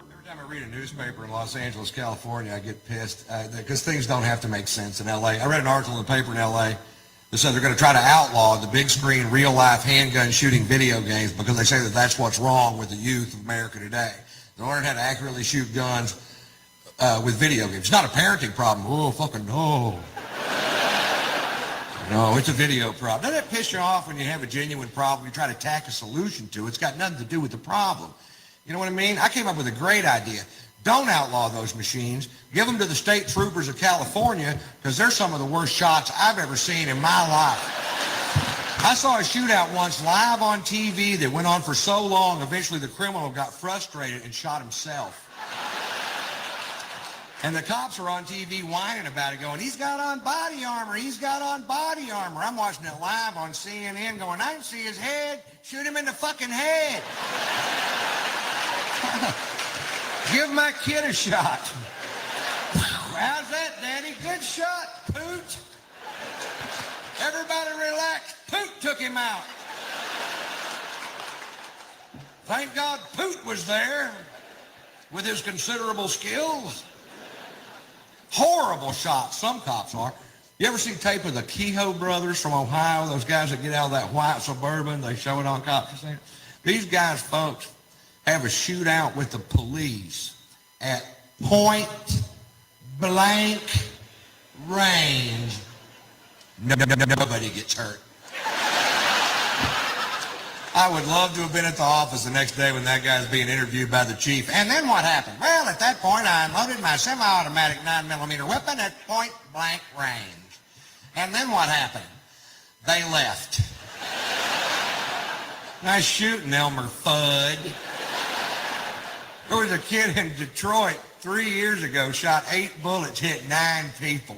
Every time I read a newspaper in Los Angeles, California, I get pissed because things don't have to make sense in LA. I read an article in the paper in LA They said they're going to try to outlaw the big screen, real life handgun shooting video games because they say that that's what's wrong with the youth of America today. They learn how to accurately shoot guns with video games. It's not a parenting problem. Oh, fucking no. No, it's a video problem. Doesn't it piss you off when you have a genuine problem, you try to tack a solution to it? It's got nothing to do with the problem. You know what I mean? I came up with a great idea. Don't outlaw those machines. Give them to the state troopers of California because they're some of the worst shots I've ever seen in my life. I saw a shootout once live on TV that went on for so long, eventually the criminal got frustrated and shot himself. And the cops are on TV whining about it, going, he's got on body armor, he's got on body armor. I'm watching it live on CNN going, I can see his head, shoot him in the fucking head. Give my kid a shot. How's that, Daddy? Good shot, Poot. Everybody relax. Poot took him out. Thank God Poot was there with his considerable skills. Horrible shots, some cops are. You ever see tape of the Kehoe brothers from Ohio, those guys that get out of that white Suburban, they show it on cops? These guys, folks, have a shootout with the police at point blank range. Nobody gets hurt. I would love to have been at the office the next day when that guy's being interviewed by the chief. And then what happened? Well, at that point, I unloaded my semi-automatic 9mm weapon at point blank range. And then what happened? They left. Nice shooting, Elmer Fudd. There was a kid in Detroit 3 years ago, shot 8 bullets, hit 9 people.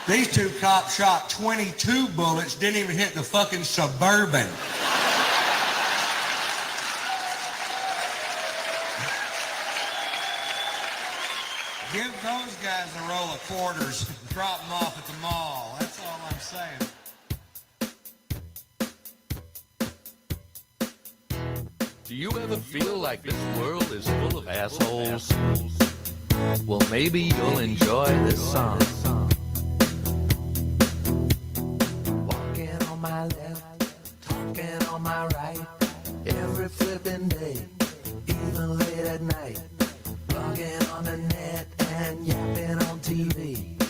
These two cops shot 22 bullets, didn't even hit the fucking Suburban. Give those guys a roll of quarters and drop them off at the mall. That's all I'm saying. Do you ever feel like this world is full of assholes? Well, maybe you'll enjoy this song. Walking on my left, talking on my right, every flipping day, even late at night, plugging on the net and yapping on TV.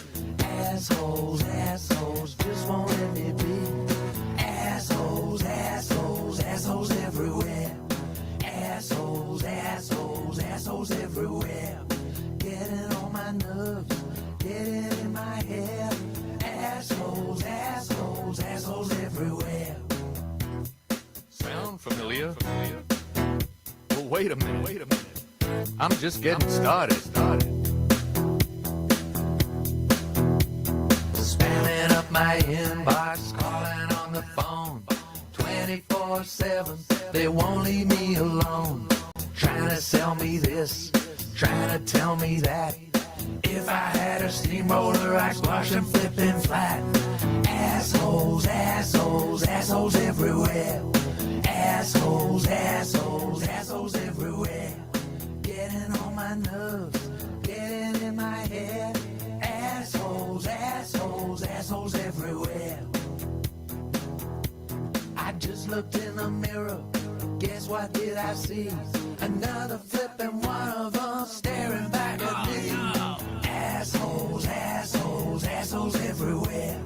Assholes, assholes, just won't let me be. Assholes, assholes, assholes everywhere. Assholes, assholes, assholes everywhere. Getting on my nerves, getting in my head. Assholes, assholes, assholes everywhere. Sound familiar? Well, wait a minute. I'm just getting started. Spamming up my inbox, calling on the phone. 24/7, they won't leave me alone. Trying to sell me this, trying to tell me that. If I had a steamroller, I'd squash them flipping flat. Assholes, assholes, assholes everywhere. Assholes, assholes, assholes everywhere. Getting on my nerves, getting in my head. Assholes, assholes, assholes everywhere. I just looked in the mirror, guess what did I see? Another flipping one of them staring back at me. Assholes, assholes, assholes everywhere.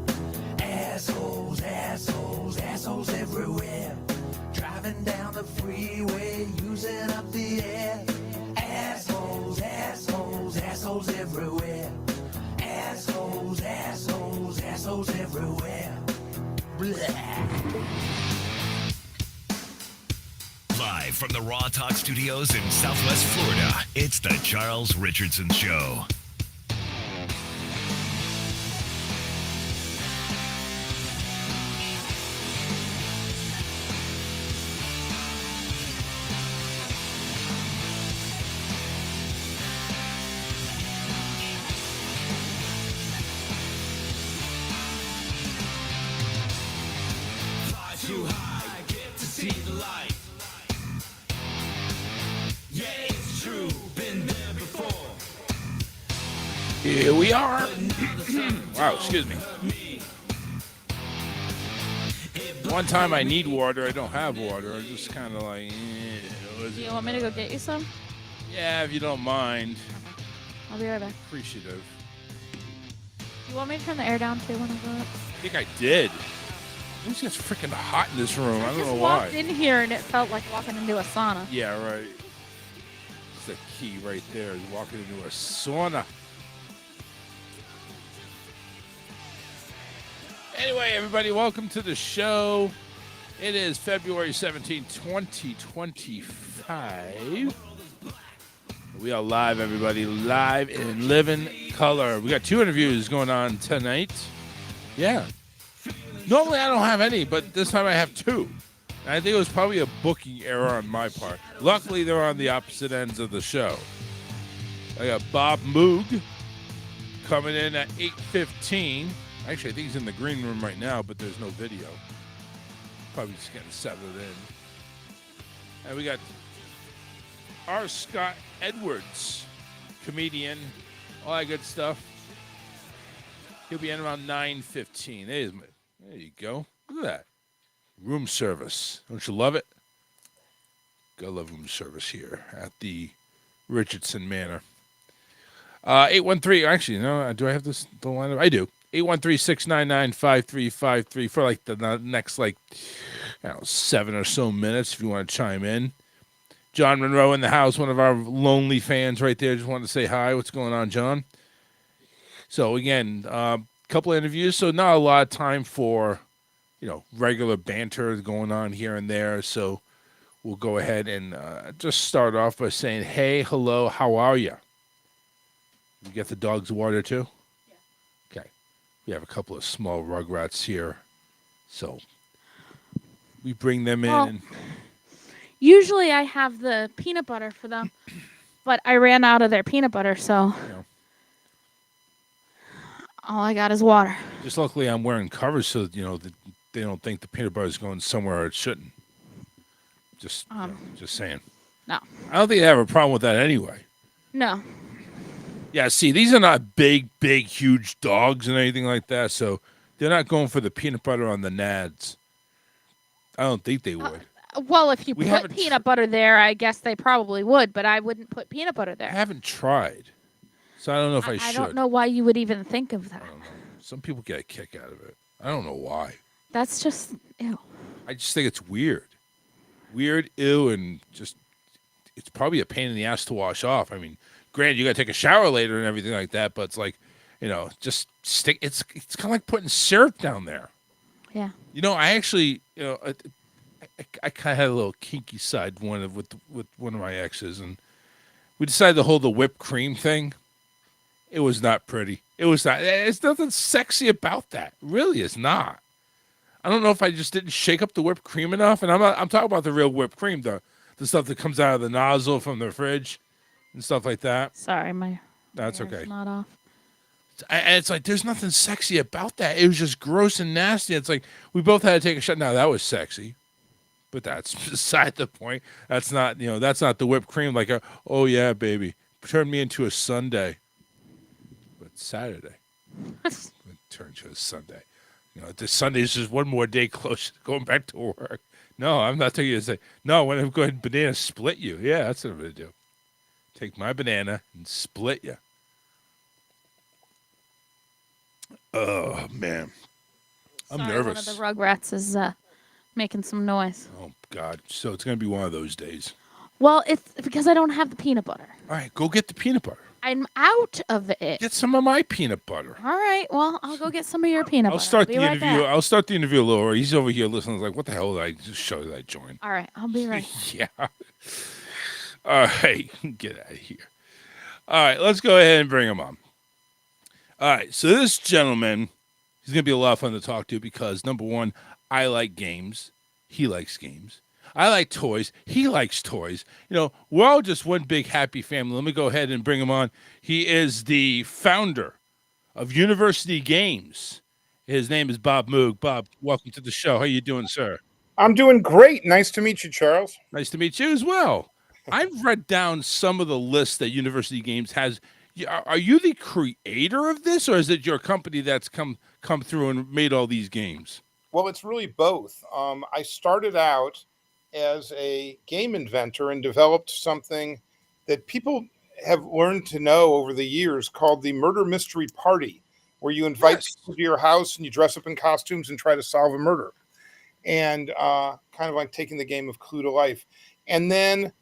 Assholes, assholes, assholes everywhere. Driving down the freeway, using up the air. Assholes, assholes, assholes everywhere. Assholes, assholes, assholes everywhere. Blah. Live from the Raw Talk Studios in Southwest Florida, it's the Charles Richardson Show. Fly too high, get to see the light. Here we are. Wow, excuse me. One time I need water, I don't have water. I'm just kind of like, Do you want me to go get you some? yeah, if you don't mind. I'll be right back. Appreciative. You want me to turn the air down too when I go up? I think I did. It just gets freaking hot in this room. I don't know just why. walked in here and it felt like walking into a sauna. Yeah, right. It's the key right there, is walking into a sauna. Anyway, everybody, welcome to the show. It is February 17, 2025. We are live, everybody. Live in living color. We got 2 interviews going on tonight. Yeah. Normally I don't have any, but this time I have 2. And I think it was probably a booking error on my part. Luckily, they're on the opposite ends of the show. I got Bob Moog coming in at 8:15. Actually, I think he's in the green room right now, but there's no video. Probably just getting settled in. And we got R. Scott Edwards, comedian, all that good stuff. He'll be in around 9:15. There you go. Look at that. Room service. Don't you love it? Gotta love room service here at the Richardson Manor. 813. Actually, no, do I have this the lineup? I do. 813-699-5353 for like the next 7 or so minutes if you want to chime in. John Monroe in the house, one of our lonely fans right there. Just wanted to say hi. What's going on, John? So again, a couple of interviews, so not a lot of time for regular banter going on here and there. So we'll go ahead and just start off by saying, hey, hello, how are you? You get the dog's water too? Okay. We have a couple of small rugrats here. So we bring them in. Well, usually I have the peanut butter for them, but I ran out of their peanut butter, so all I got is water. Just luckily I'm wearing covers so that they don't think the peanut butter is going somewhere it shouldn't. Just saying. No. I don't think they have a problem with that anyway. No. Yeah, see, these are not big, huge dogs and anything like that, so they're not going for the peanut butter on the nads. I don't think they would. Well, if you put peanut butter there, I guess they probably would, but I wouldn't put peanut butter there. I haven't tried, so I don't know if I should. I don't know why you would even think of that. I don't know. Some people get a kick out of it. I don't know why. That's just ew. I just think it's weird. Weird, ew, and just it's probably a pain in the ass to wash off. I mean, granted, you got to take a shower later and everything like that, but it's like, just stick. It's kind of like putting syrup down there. Yeah. I actually, I kind of had a little kinky side with one of my exes, and we decided to hold the whipped cream thing. It was not pretty. It was not. There's nothing sexy about that. It really is not. I don't know if I just didn't shake up the whipped cream enough, and I'm talking about the real whipped cream, the stuff that comes out of the nozzle from the fridge and stuff like that. Sorry, that's okay. Not off. And it's like there's nothing sexy about that. It was just gross and nasty. It's like we both had to take a shot. Now that was sexy, but that's beside the point. That's not that's not the whipped cream. Like oh yeah, baby, turn me into a sundae. But Saturday, turn to a Sunday. This Sunday is just one more day closer to going back to work. No, I'm not taking you to say no. When I'm going to banana split you. Yeah, that's what I'm gonna do. Take my banana and split you. Oh, man. I'm nervous. One of the Rugrats is making some noise. Oh, God. So it's going to be one of those days. Well, it's because I don't have the peanut butter. All right, go get the peanut butter. I'm out of it. Get some of my peanut butter. All right. Well, I'll go get some of your peanut butter. I'll start the interview. Back. I'll start the interview a little early. He's over here listening. Like, what the hell did I just show that I joined? All right. I'll be right. Yeah. All right. Get out of here. All right. Let's go ahead and bring him on. All right. So this gentleman, he's going to be a lot of fun to talk to because, number one, I like games. He likes games. I like toys. He likes toys. We're all just one big happy family. Let me go ahead and bring him on. He is the founder of University Games. His name is Bob Moog. Bob, welcome to the show. How you doing, sir? I'm doing great. Nice to meet you, Charles. Nice to meet you as well. I've read down some of the lists that University Games has. Are you the creator of this, or is it your company that's come through and made all these games? Well, it's really both. I started out as a game inventor and developed something that people have learned to know over the years called the murder mystery party, where you invite Yes. people to your house and you dress up in costumes and try to solve a murder. And kind of like taking the game of Clue to life. And then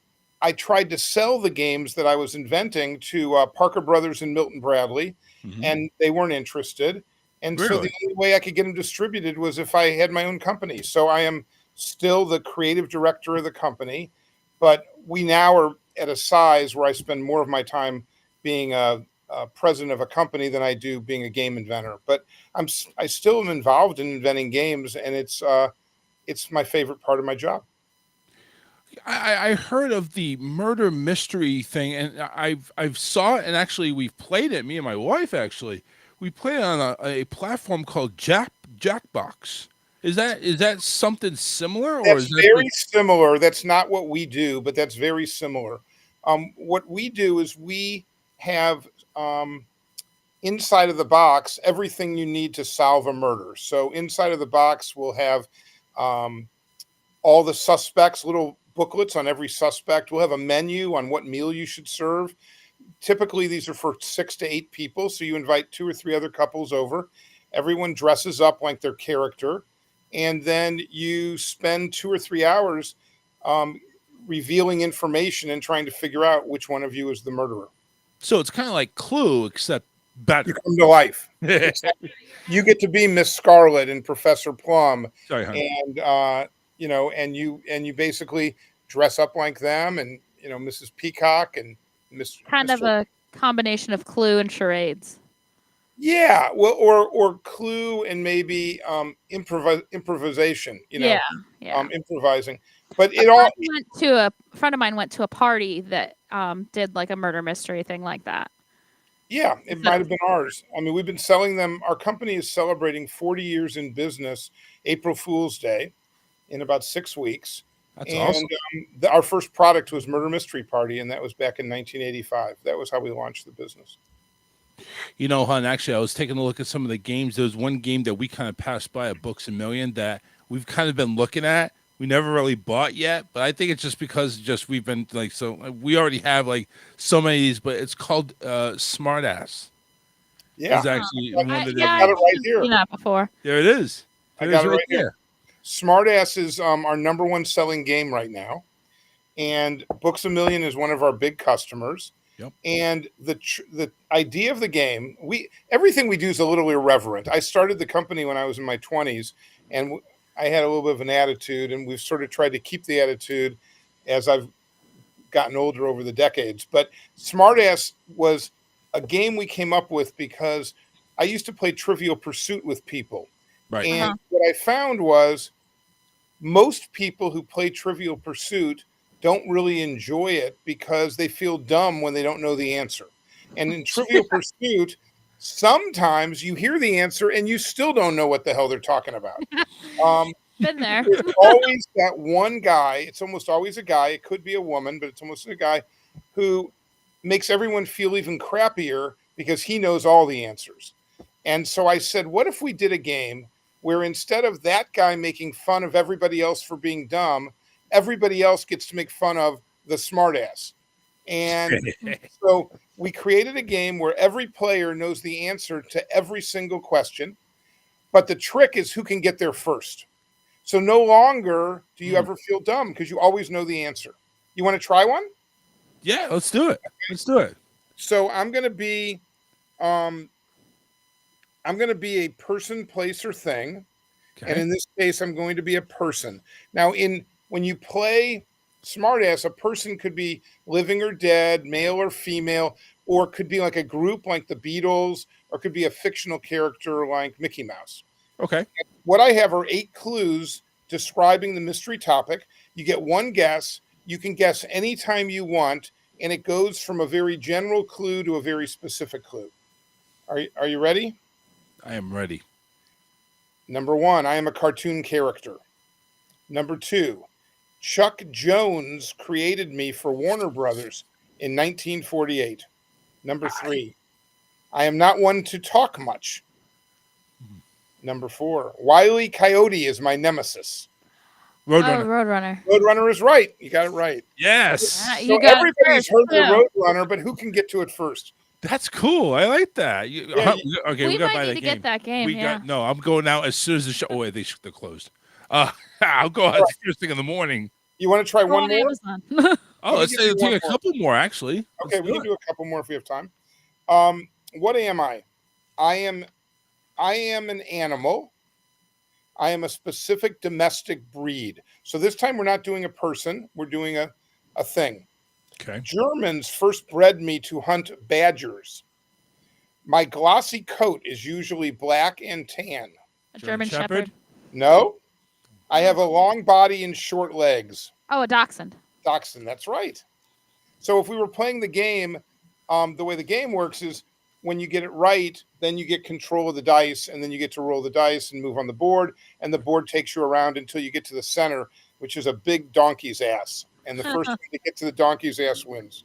I tried to sell the games that I was inventing to Parker Brothers and Milton Bradley, Mhm. and they weren't interested. And so the Really? only way I could get them distributed was if I had my own company. So I am still the creative director of the company, but we now are at a size where I spend more of my time being a president of a company than I do being a game inventor. But I still am involved in inventing games, and it's my favorite part of my job. I heard of the murder mystery thing, and I've saw it, and actually we've played it. Me and my wife actually, we played it on a platform called Jackbox. Is that something similar, or That's is that very similar. That's not what we do, but that's very similar. What we do is we have inside of the box everything you need to solve a murder. So inside of the box, we'll have um, all the suspects, little booklets on every suspect. We'll have a menu on what meal you should serve. Typically, these are for 6 to 8 people. So you invite 2 or 3 other couples over. Everyone dresses up like their character. And then you spend 2 or 3 hours um, revealing information and trying to figure out which one of you is the murderer. so? It's kind of like Clue, except You better. come to life. You get to be Miss Scarlet and Professor Plum, Sorry, honey. and and you basically dress up like them, and Mrs. Peacock and Kind of Mr. a combination of Clue and charades. Yeah, well, or Clue and maybe improvisation. Yeah, yeah. Improvising, but A friend of mine went to a party that did like a murder mystery thing like that. yeah, it might have been ours. I mean, we've been selling them. Our company is celebrating 40 years in business, April Fool's Day, in about 6 weeks. That's And awesome. our first product was Murder Mystery Party, and that was back in 1985. That was how we launched the business. You know, hon, actually, I was taking a look at some of the games. There was one game that we kind of passed by at Books a Million that we've kind of been looking at. We never really bought yet, but I think it's just because we've been like, so we already have like so many of these, but it's called Smartass. Yeah, It's actually I, one of the yeah, got it I've right here. seen that before. There it is. I There got is it right here. there. Smartass is our number one selling game right now, and Books a Million is one of our big customers. Yep. And the idea of the game, everything we do is a little irreverent. I started the company when I was in my 20s, and I had a little bit of an attitude, and we've sort of tried to keep the attitude as I've gotten older over the decades. But Smartass was a game we came up with because I used to play Trivial Pursuit with people. Right. And what I found was most people who play Trivial Pursuit don't really enjoy it because they feel dumb when they don't know the answer. And in Trivial Pursuit, sometimes you hear the answer and you still don't know what the hell they're talking about. Been there. There's always that one guy. It's almost always a guy. It could be a woman, but it's almost a guy who makes everyone feel even crappier because he knows all the answers. And so I said, what if we did a game where instead of that guy making fun of everybody else for being dumb, everybody else gets to make fun of the smartass? And so we created a game where every player knows the answer to every single question, but the trick is who can get there first. So no longer do you ever feel dumb because you always know the answer. You want to try one? Yeah, let's do it. Let's do it. So I'm going to be a person, place, or thing. Okay. And in this case, I'm going to be a person. Now, when you play Smartass, a person could be living or dead, male or female, or could be like a group like the Beatles, or could be a fictional character like Mickey Mouse. Okay. What I have are 8 clues describing the mystery topic. You get one guess. You can guess anytime you want, and it goes from a very general clue to a very specific clue. Are you ready? I am ready. Number 1, I am a cartoon character. Number 2, Chuck Jones created me for Warner Brothers in 1948. Number 3, I am not one to talk much. Number 4. Wile E. Coyote is my nemesis. Roadrunner. Roadrunner. Roadrunner is right. You got it right. Yes. Ah, So you got it everybody's first, heard the too. Roadrunner, but who can get to it first? That's cool. I like that. Yeah, Okay, We we got to might buy need that to game. get that game, yeah. No, I'm going out as soon as the show. Oh, wait, they're closed. I'll go out first thing in the morning. You want to try Go one on more? Amazon. Oh, me let's give you take one a more. couple more, actually. Okay, Let's we do can it. do a couple more if we have time. What am I? I am an animal. I am a specific domestic breed. So this time we're not doing a person, we're doing a thing. Okay. Germans first bred me to hunt badgers. My glossy coat is usually black and tan. A German Shepherd. No, I have a long body and short legs. Oh, a Dachshund. Dachshund, that's right. So if we were playing the game, the way the game works is when you get it right, then you get control of the dice, and then you get to roll the dice and move on the board, and the board takes you around until you get to the center, which is a big donkey's ass. And the first one to get to the donkey's ass wins.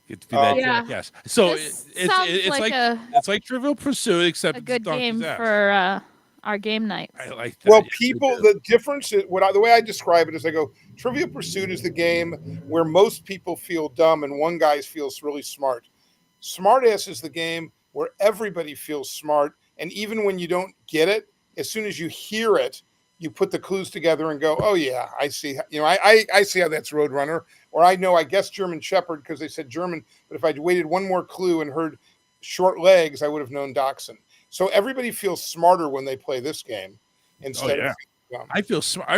Get to be that Yeah. jackass. So This sounds like it's like Trivial Pursuit, except a good it's donkey's game ass. for our game nights. I like that. Well, Yes, people, we do. the difference is the way I describe it is I go, Trivial Pursuit is the game where most people feel dumb and one guy feels really smart. Smartass is the game where everybody feels smart. And even when you don't get it, as soon as you hear it, you put the clues together and go, oh yeah, I see. You know, I see how that's Roadrunner. Or I know, I guess German Shepherd because they said German. But if I'd waited one more clue and heard short legs, I would have known Dachshund. So everybody feels smarter when they play this game instead yeah. of dumb. I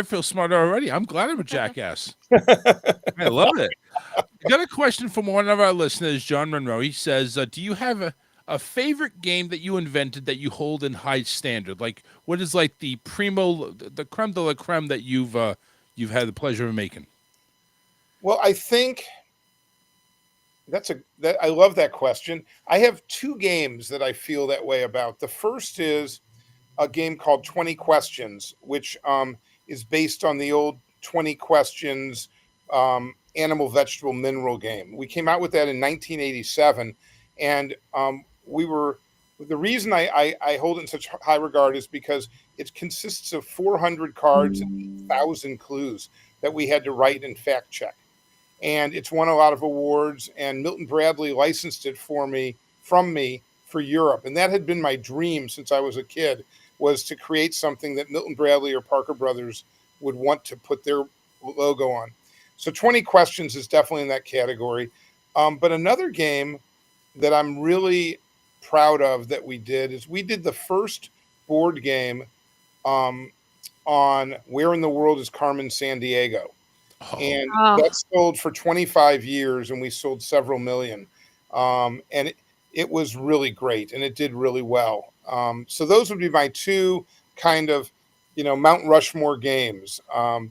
feel smarter already. I'm glad I'm a jackass. I love it. I got a question from one of our listeners, John Monroe. He says, do you have a favorite game that you invented that you hold in high standard? Like, what is like the creme de la creme that you've had the pleasure of making? Well, I think I love that question. I have 2 games that I feel that way about. The first is a game called 20 Questions, which is based on the old 20 Questions animal, vegetable, mineral game. We came out with that in 1987, and the reason I hold it in such high regard is because it consists of 400 cards and 8,000 clues that we had to write and fact check. And it's won a lot of awards, and Milton Bradley licensed it from me for Europe. And that had been my dream since I was a kid, was to create something that Milton Bradley or Parker Brothers would want to put their logo on. So 20 Questions is definitely in that category. But another game that I'm really proud of that we did is we did the first board game on Where in the World is Carmen Sandiego. And that sold for 25 years, and we sold several million. And it was really great, and it did really well. So those would be my 2 kind of, Mount Rushmore games,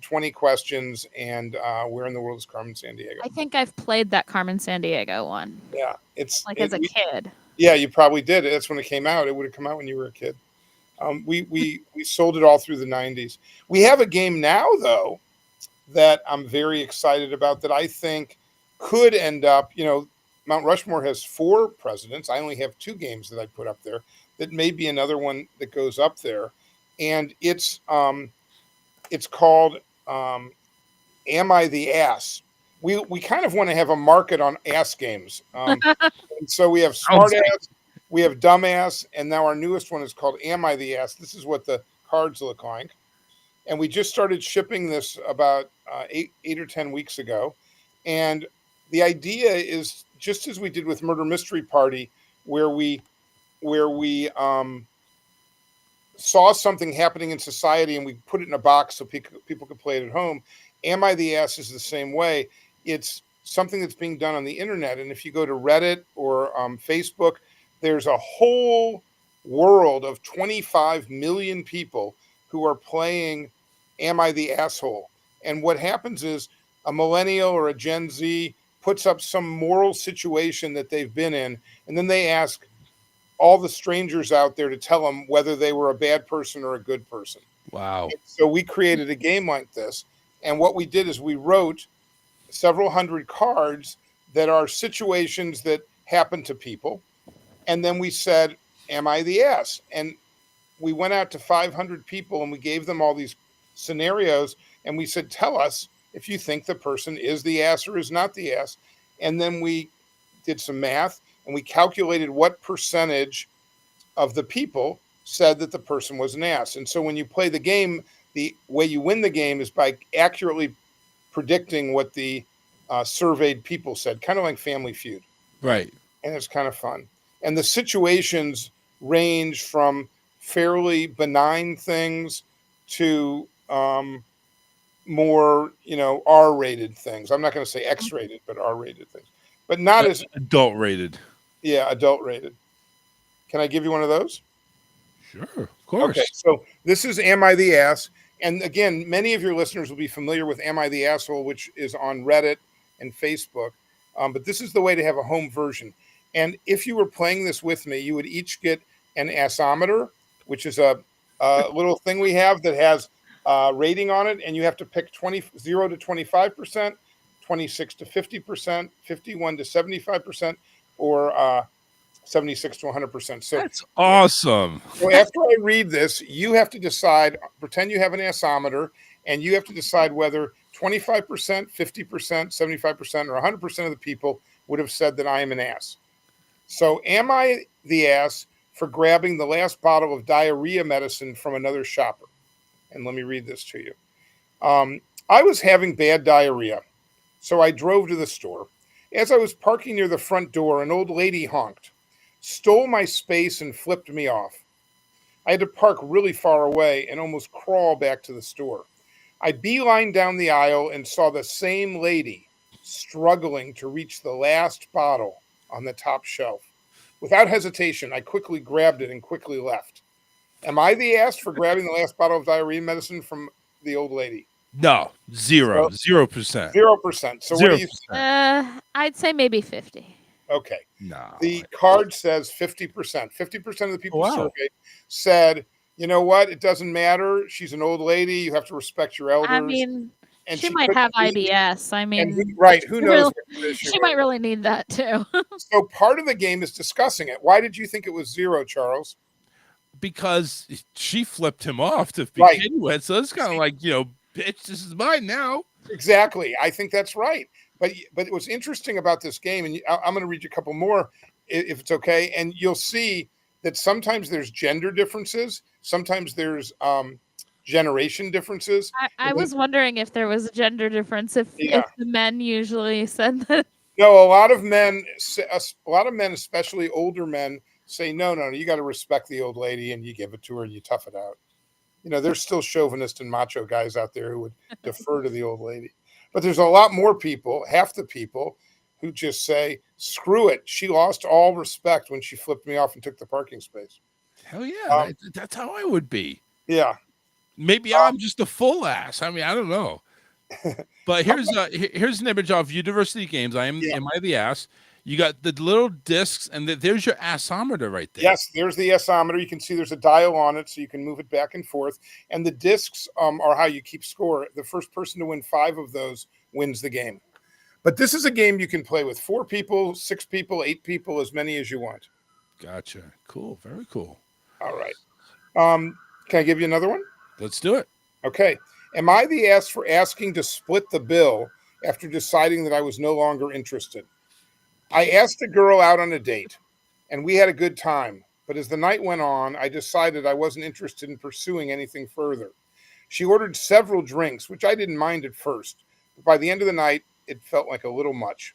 20 Questions and Where in the World is Carmen Sandiego. I think I've played that Carmen Sandiego one. Yeah, it's like as a kid. Yeah, you probably did. That's when it came out. It would have come out when you were a kid. We sold it all through the 90s. We have a game now, though, that I'm very excited about that I think could end up, Mount Rushmore has 4 presidents. I only have 2 games that I put up there. That may be another one that goes up there. And it's called Am I the Ass? We kind of want to have a market on ass games. And so we have Smart Ass, we have Dumbass, and now our newest one is called Am I the Ass? This is what the cards look like. And we just started shipping this about 8 or 10 weeks ago. And the idea is just as we did with Murder Mystery Party, where we saw something happening in society and we put it in a box so people could play it at home. Am I the Ass is the same way. It's something that's being done on the internet. And if you go to Reddit or Facebook, there's a whole world of 25 million people who are playing Am I the Asshole? And what happens is a millennial or a Gen Z puts up some moral situation that they've been in, and then they ask all the strangers out there to tell them whether they were a bad person or a good person. Wow. And so we created a game like this, and what we did is we wrote several hundred cards that are situations that happen to people, and then we said, am I the ass? And we went out to 500 people and we gave them all these scenarios and we said, tell us if you think the person is the ass or is not the ass. And then we did some math and we calculated what percentage of the people said that the person was an ass. And so when you play the game, the way you win the game is by accurately predicting what the surveyed people said, kind of like Family Feud. Right. And it's kind of fun. And the situations range from fairly benign things to more, R-rated things. I'm not going to say X-rated, but R-rated things. But not as adult rated. Yeah, adult rated. Can I give you one of those? Sure, of course. Okay, so this is Am I the Ass? And again, many of your listeners will be familiar with Am I the Asshole, which is on Reddit and Facebook. But this is the way to have a home version. And if you were playing this with me, you would each get an assometer, which is a little thing we have that has a rating on it. And you have to pick 0 to 25%, 26 to 50%, 51 to 75%, or 76 to 100%. So that's awesome. So after I read this, you have to decide, pretend you have an assometer, and you have to decide whether 25%, 50%, 75%, or 100% of the people would have said that I am an ass. So am I the ass for grabbing the last bottle of diarrhea medicine from another shopper? And let me read this to you. I was having bad diarrhea, so I drove to the store. As I was parking near the front door, an old lady honked, stole my space, and flipped me off. I had to park really far away and almost crawl back to the store. I beelined down the aisle and saw the same lady struggling to reach the last bottle on the top shelf. Without hesitation, I quickly grabbed it and quickly left. Am I the ass for grabbing the last bottle of diarrhea medicine from the old lady? No, 0%. 0%. So 0%. What do you think? I'd say maybe 50. Okay. No. The card says 50%. 50% of the people surveyed said, you know what? It doesn't matter. She's an old lady. You have to respect your elders. I mean, and she might have IBS. I mean, who knows? She might really need that too. So part of the game is discussing it. Why did you think it was 0, Charles? Because she flipped him off to begin with. So it's kind of like, bitch, this is mine now. Exactly. I think that's right. But what's interesting about this game, and I'm going to read you a couple more, if it's okay, and you'll see that sometimes there's gender differences, sometimes there's generation differences. I was wondering if there was a gender difference, if the men usually said that. No, a lot of men, especially older men, say, no, you got to respect the old lady, and you give it to her, and you tough it out. There's still chauvinist and macho guys out there who would defer to the old lady. But there's a lot more people, half the people, who just say, screw it. She lost all respect when she flipped me off and took the parking space. Hell yeah. That's how I would be. Yeah. Maybe I'm just a full ass. I mean, I don't know. But here's an image of University Games. Am I the ass? You got the little discs, and there's your assometer right there. Yes, there's the assometer. You can see there's a dial on it, so you can move it back and forth. And the discs are how you keep score. The first person to win 5 of those wins the game. But this is a game you can play with 4 people, 6 people, 8 people, as many as you want. Gotcha. Cool. Very cool. All right. Can I give you another one? Let's do it. Okay. Am I the ass for asking to split the bill after deciding that I was no longer interested? I asked a girl out on a date, and we had a good time. But as the night went on, I decided I wasn't interested in pursuing anything further. She ordered several drinks, which I didn't mind at first. But by the end of the night, it felt like a little much.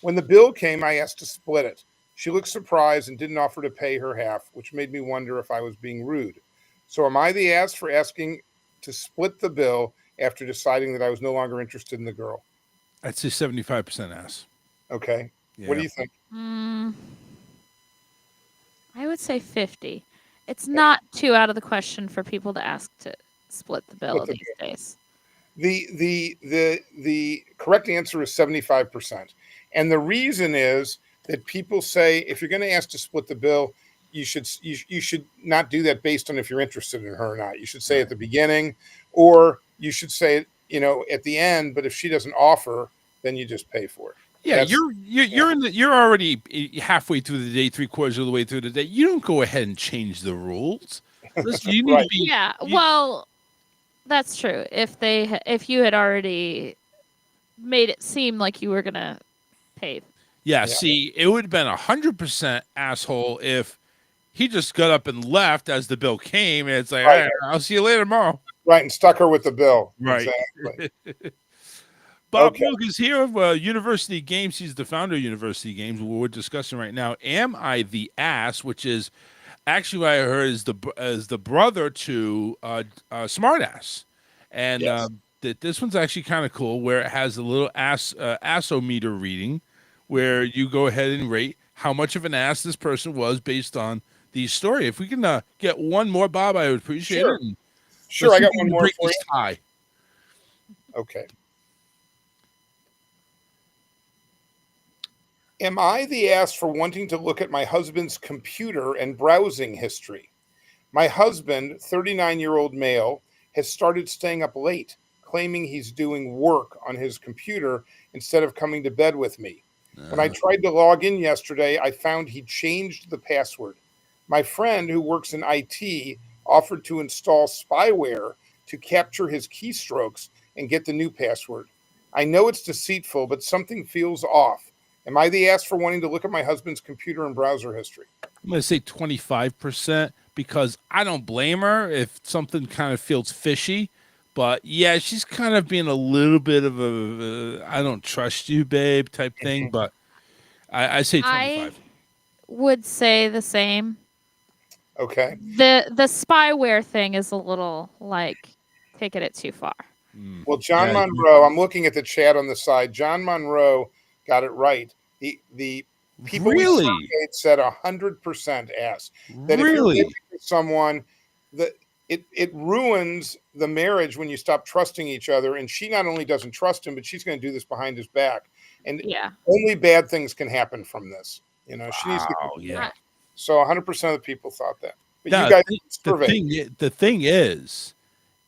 When the bill came, I asked to split it. She looked surprised and didn't offer to pay her half, which made me wonder if I was being rude. So am I the ass for asking to split the bill after deciding that I was no longer interested in the girl? I'd say 75% ass. Okay. Yeah. What do you think? I would say 50. It's not too out of the question for people to ask to split the bill these days. The correct answer is 75%. And the reason is that people say if you're going to ask to split the bill, you should not do that based on if you're interested in her or not. You should say at the beginning, or you should say it, at the end. But if she doesn't offer, then you just pay for it. Yeah, you're already halfway through the day, 3/4 of the way through the day. You don't go ahead and change the rules. Listen, you need Right. to be. Yeah. you- Well, that's true. If you had already made it seem like you were gonna pay. Yeah, Yeah. see, it would have been 100% asshole if he just got up and left as the bill came, and it's like, Right. all right, I'll see you later tomorrow. Right, and stuck her with the bill. Right. Exactly. Bob Okay. Moog is here of University Games. He's the founder of University Games. What we're discussing right now, Am I the Ass, which is actually what I heard is the brother to Smartass. And Yes. this one's actually kind of cool where it has a little assometer reading where you go ahead and rate how much of an ass this person was based on the story. If we can get one more, Bob, I would appreciate Sure. it. And Sure, let's I see got if we one can more break for this you. tie. Okay. Am I the ass for wanting to look at my husband's computer and browsing history? My husband, 39-year-old male, has started staying up late, claiming he's doing work on his computer instead of coming to bed with me. When I tried to log in yesterday, I found he changed the password. My friend, who works in IT, offered to install spyware to capture his keystrokes and get the new password. I know it's deceitful, but something feels off. Am I the ass for wanting to look at my husband's computer and browser history? I'm going to say 25% because I don't blame her if something kind of feels fishy. But yeah, she's kind of being a little bit of a I don't trust you, babe type thing. But I say 25. I would say the same. Okay. The spyware thing is a little like taking it too far. Well, John Yeah, Monroe, I'm looking at the chat on the side. John Monroe got it right. The people we Really? surveyed said 100% ass. That if you're Really? living with someone, that it ruins the marriage when you stop trusting each other. And she not only doesn't trust him, but she's going to do this behind his back. And Yeah. only bad things can happen from this. You know, she needs to. Wow, yeah. So 100% of the people thought that. But Now, you guys the surveyed. the thing is,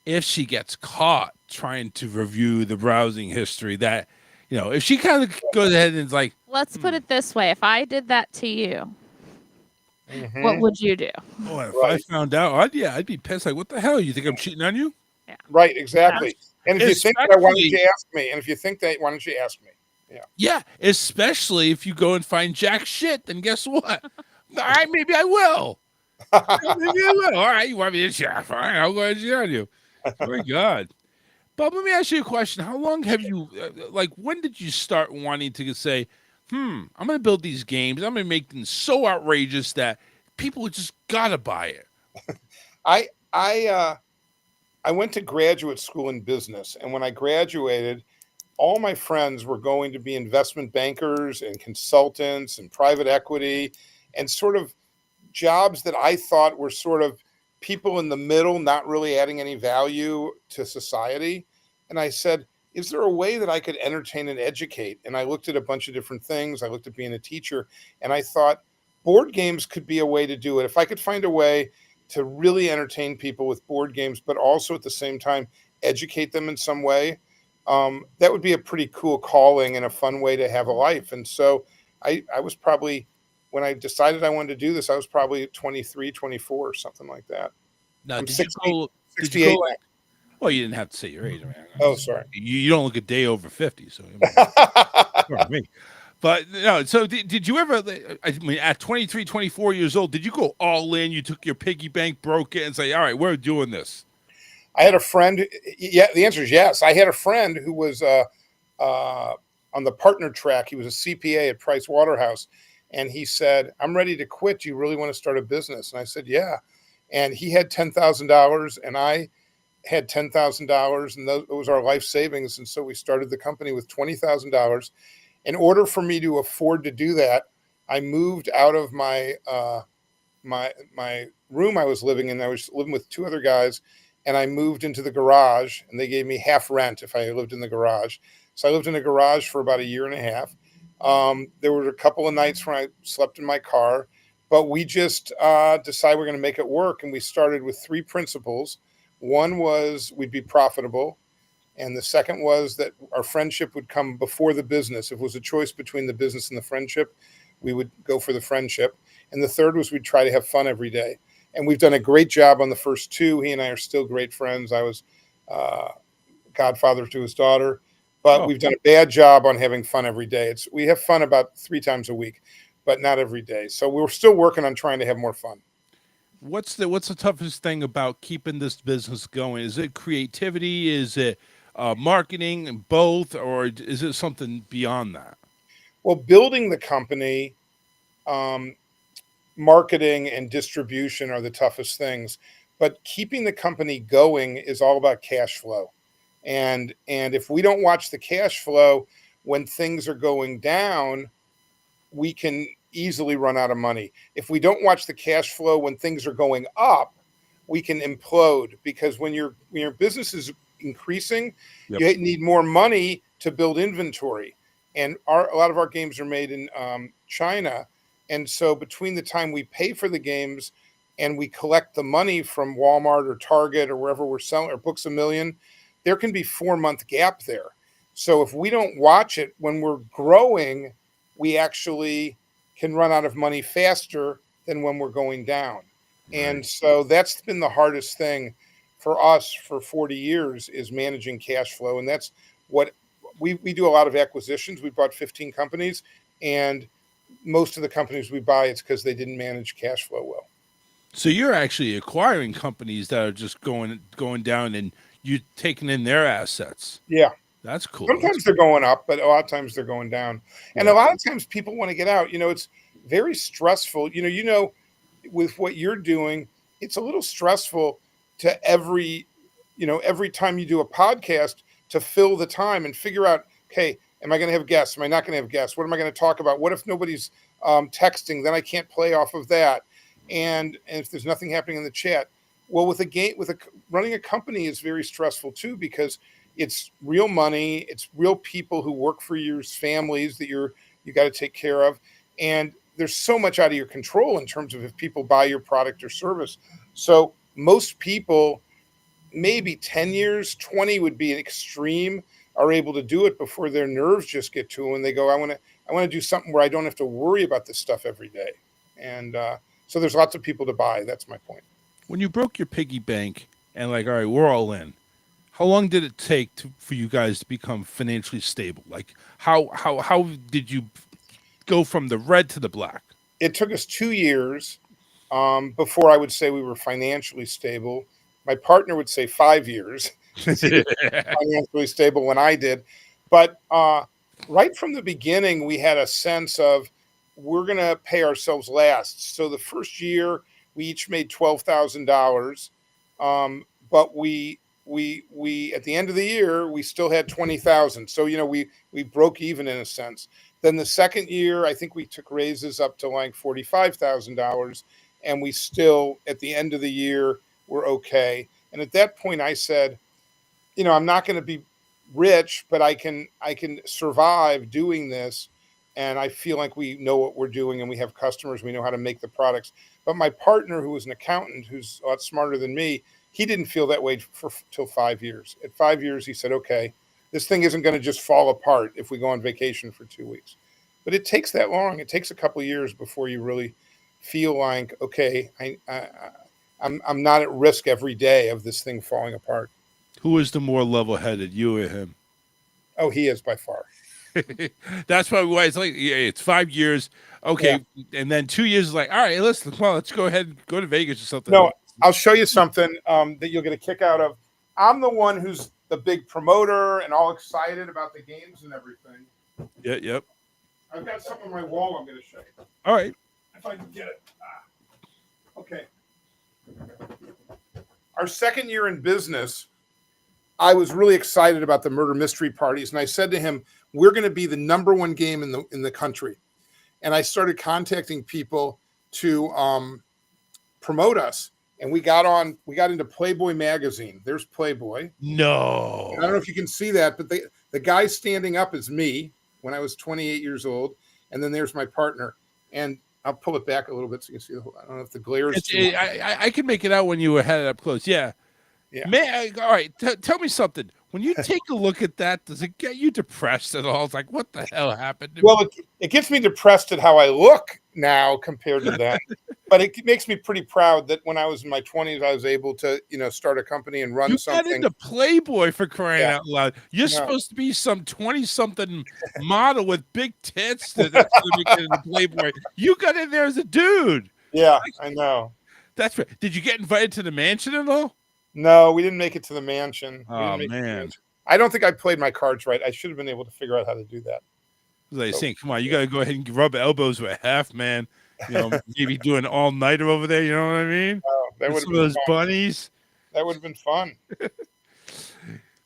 if she gets caught trying to review the browsing history, that if she kind of goes ahead and is like, Let's put it this way: if I did that to you, Mhm. what would you do? oh, if Right. I found out, I'd be pissed. Like, what the hell? You think I'm cheating on you? Right, exactly. And if you think that, why don't Especially- you ask me? And if you think that, why don't you ask me? Yeah. Yeah, especially if you go and find jack shit, then guess what? All right, maybe I will. Maybe I will. All right, you want me to cheat? Fine, I'll go ahead and cheat on you. Very good. But let me ask you a question. How long have you, when did you start wanting to say, I'm going to build these games. I'm going to make them so outrageous that people just got to buy it. I went to graduate school in business, and when I graduated, all my friends were going to be investment bankers and consultants and private equity and sort of jobs that I thought were sort of people in the middle, not really adding any value to society. And I said, is there a way that I could entertain and educate? And I looked at a bunch of different things. I looked at being a teacher, and I thought board games could be a way to do it. If I could find a way to really entertain people with board games, but also at the same time educate them in some way, that would be a pretty cool calling and a fun way to have a life. And so I was probably, when I decided I wanted to do this, I was probably 23, 24 or something like that. Now, I'm did 60, you go? 68. Well, you didn't have to say your age. I mean, Oh, sorry. you don't look a day over 50, so. Pardon me. But no, so did you ever, I mean, at 23, 24 years old, did you go all in? You took your piggy bank, broke it, and say, all right, we're doing this? I had a friend. Yeah, the answer is yes. I had a friend who was on the partner track. He was a CPA at Price Waterhouse, and he said, "I'm ready to quit. Do you really want to start a business?" And I said, "Yeah." And he had $10,000, and I had $10,000, and those was our life savings. And so we started the company with $20,000. In order for me to afford to do that, I moved out of my my room I was living in. I was living with two other guys, and I moved into the garage, and they gave me half rent if I lived in the garage. So I lived in the garage for about a year and a half. There were a couple of nights when I slept in my car, but we just decided we're going to make it work. And we started with three principles. One was we'd be profitable. And the second was that our friendship would come before the business. If it was a choice between the business and the friendship, we would go for the friendship. And the third was we'd try to have fun every day. and we've done a great job on the first two. He and I are still great friends. I was godfather to his daughter, but we've done a bad job on having fun every day. We have fun about 3 times a week, but not every day. So we're still working on trying to have more fun. What's the toughest thing about keeping this business going? Is it creativity? Is it marketing? Both, or is it something beyond that? Well, building the company, marketing and distribution are the toughest things, but keeping the company going is all about cash flow. And if we don't watch the cash flow when things are going down, we can easily run out of money. If we don't watch the cash flow when things are going up, we can implode, because when your business is increasing, Yep. you need more money to build inventory. And a lot of our games are made in China. And so between the time we pay for the games and we collect the money from Walmart or Target or wherever we're selling, or Books A Million, there can be 4-month gap there. So if we don't watch it when we're growing, we actually can run out of money faster than when we're going down. Right. And so that's been the hardest thing for us for 40 years, is managing cash flow. And that's what we do. A lot of acquisitions. We bought 15 companies, and most of the companies we buy, it's because they didn't manage cash flow well. So you're actually acquiring companies that are just going down, and you taking in their assets. Yeah. That's cool. Sometimes they're going up, but a lot of times they're going down. And a lot of times people want to get out. It's very stressful. With what you're doing, it's a little stressful to every time you do a podcast, to fill the time and figure out, okay, am I going to have guests? Am I not going to have guests? What am I going to talk about? What if nobody's texting? Then I can't play off of that. And if there's nothing happening in the chat, well, running a company is very stressful too, because it's real money. It's real people who work for your families that you got to take care of. And there's so much out of your control in terms of if people buy your product or service. So most people, maybe 10 years, 20 would be an extreme, are able to do it before their nerves just get to them and they go, I want to do something where I don't have to worry about this stuff every day. And so there's lots of people to buy. That's my point. When you broke your piggy bank and all right, we're all in, how long did it take for you guys to become financially stable? Like how did you go from the red to the black? It took us 2 years before I would say we were financially stable. My partner would say 5 years. Financially stable when I did. But right from the beginning, we had a sense of, we're going to pay ourselves last. So the first year, we each made $12,000. But we at the end of the year, we still had 20,000. So, we broke even in a sense. Then the second year, I think we took raises up to like $45,000, and we still, at the end of the year, were okay. And at that point I said, I'm not going to be rich, but I can survive doing this. And I feel like we know what we're doing and we have customers, we know how to make the products. But my partner, who was an accountant, who's a lot smarter than me, he didn't feel that way till 5 years. At 5 years, he said, okay, this thing isn't going to just fall apart if we go on vacation for 2 weeks. But it takes that long. It takes a couple of years before you really feel like, okay, I'm not at risk every day of this thing falling apart. Who is the more level-headed, you or him? Oh, he is by far. That's probably why it's like, it's 5 years. Okay. Yeah. And then 2 years is like, all right, listen, come on, let's go ahead and go to Vegas or something. No, I'll show you something that you'll get a kick out of. I'm the one who's the big promoter and all excited about the games and everything. Yeah, yep. I've got something on my wall I'm going to show you. All right. If I can get it. Okay. Our second year in business, I was really excited about the murder mystery parties. And I said to him, we're going to be the number one game in the country. And I started contacting people to promote us. And we got into Playboy magazine. There's Playboy. No. And I don't know if you can see that, but the guy standing up is me when I was 28 years old. And then there's my partner. And I'll pull it back a little bit so you can see the whole, I don't know if the glare is I can make it out when you had it up close. Yeah. Yeah. All right. Tell me something. When you take a look at that, does it get you depressed at all? It's like, what the hell happened to me? Well, it gets me depressed at how I look now compared to then. But it makes me pretty proud that when I was in my 20s, I was able to, start a company and run You got something. into Playboy, for crying Yeah. out loud. You're No. supposed to be some 20-something model with big tits that's going to get into Playboy. You got in there as a dude. Yeah, I know. That's right. Did you get invited to the mansion at all? No, we didn't make it to the mansion. Oh, man. I don't think I played my cards right. I should have been able to figure out how to do that. Like saying, come on, you got to go ahead and rub elbows with Half Man. Maybe do an all-nighter over there. You know what I mean? Oh, that would have Some been of those fun. bunnies. That would have been fun.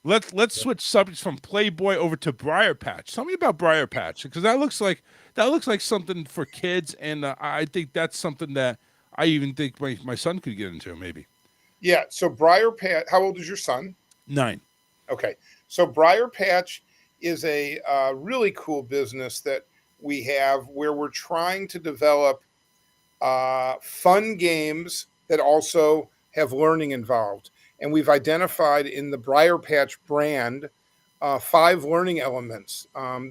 Let's switch subjects from Playboy over to Briar Patch. Tell me about Briar Patch, because that looks like something for kids, and I think that's something that I even think my son could get into, maybe. Yeah. So Briar Patch. How old is your son? 9. Okay. So Briar Patch is a really cool business that we have where we're trying to develop fun games that also have learning involved. And we've identified in the Briar Patch brand 5 learning elements.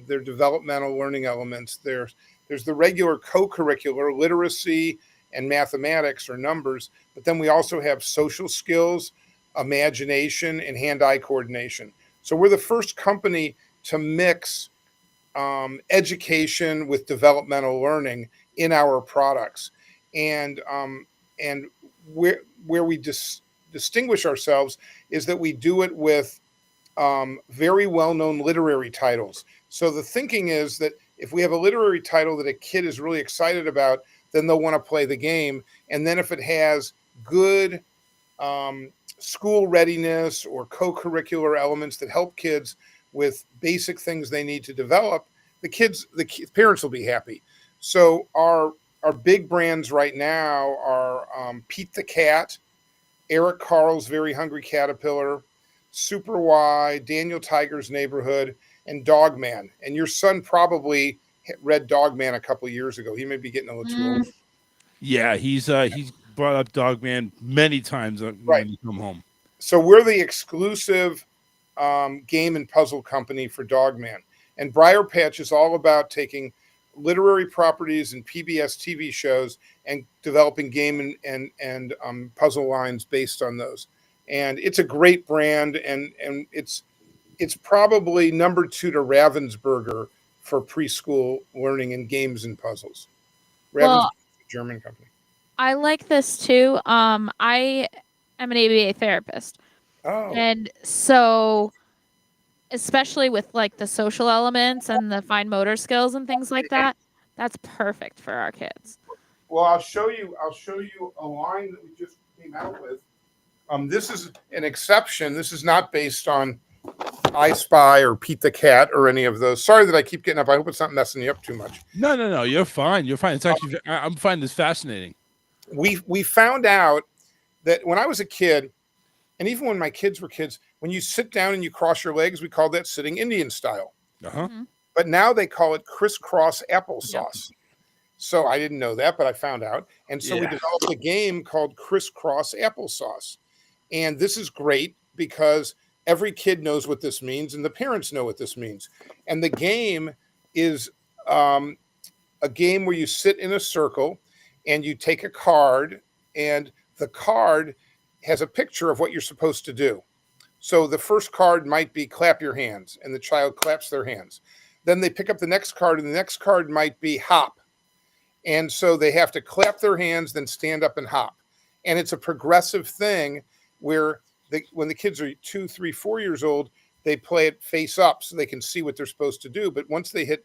They're developmental learning elements. There's the regular co-curricular literacy and mathematics or numbers, but then we also have social skills, imagination, and hand-eye coordination. So we're the first company to mix education with developmental learning in our products. And where we distinguish ourselves is that we do it with very well-known literary titles. So the thinking is that if we have a literary title that a kid is really excited about, then they'll want to play the game. And then if it has good school readiness or co-curricular elements that help kids with basic things they need to develop, the parents will be happy. So our big brands right now are Pete the Cat, Eric Carl's Very Hungry Caterpillar, Super Y, Daniel Tiger's Neighborhood, and Dogman. And your son probably read Dogman a couple of years ago. He may be getting a little too old. Yeah, he's brought up Dogman many times when he come home. So we're the exclusive game and puzzle company for Dogman. And Briar Patch is all about taking literary properties and PBS TV shows and developing game and puzzle lines based on those. And it's a great brand, and it's probably number 2 to Ravensburger for preschool learning and games and puzzles. Ravensburger is a German company. I like this too. I am an ABA therapist. Oh. And so especially with like the social elements and the fine motor skills and things like that, that's perfect for our kids. Well, I'll show you a line that we just came out with. This is an exception. This is not based on I Spy or Pete the Cat or any of those. Sorry that I keep getting up. I hope it's not messing you up too much. No. You're fine. You're fine. It's actually, I'm finding this fascinating. We found out that when I was a kid, and even when my kids were kids, when you sit down and you cross your legs, we called that sitting Indian style. Uh-huh. Mhm. But now they call it crisscross applesauce. So I didn't know that, but I found out. And so we developed a game called crisscross applesauce. And this is great because every kid knows what this means and the parents know what this means. And the game is a game where you sit in a circle and you take a card, and the card has a picture of what you're supposed to do. So the first card might be clap your hands, and the child claps their hands. Then they pick up the next card, and the next card might be hop. And so they have to clap their hands, then stand up and hop. And it's a progressive thing where when the kids are 2, 3, 4 years old, they play it face up so they can see what they're supposed to do. But once they hit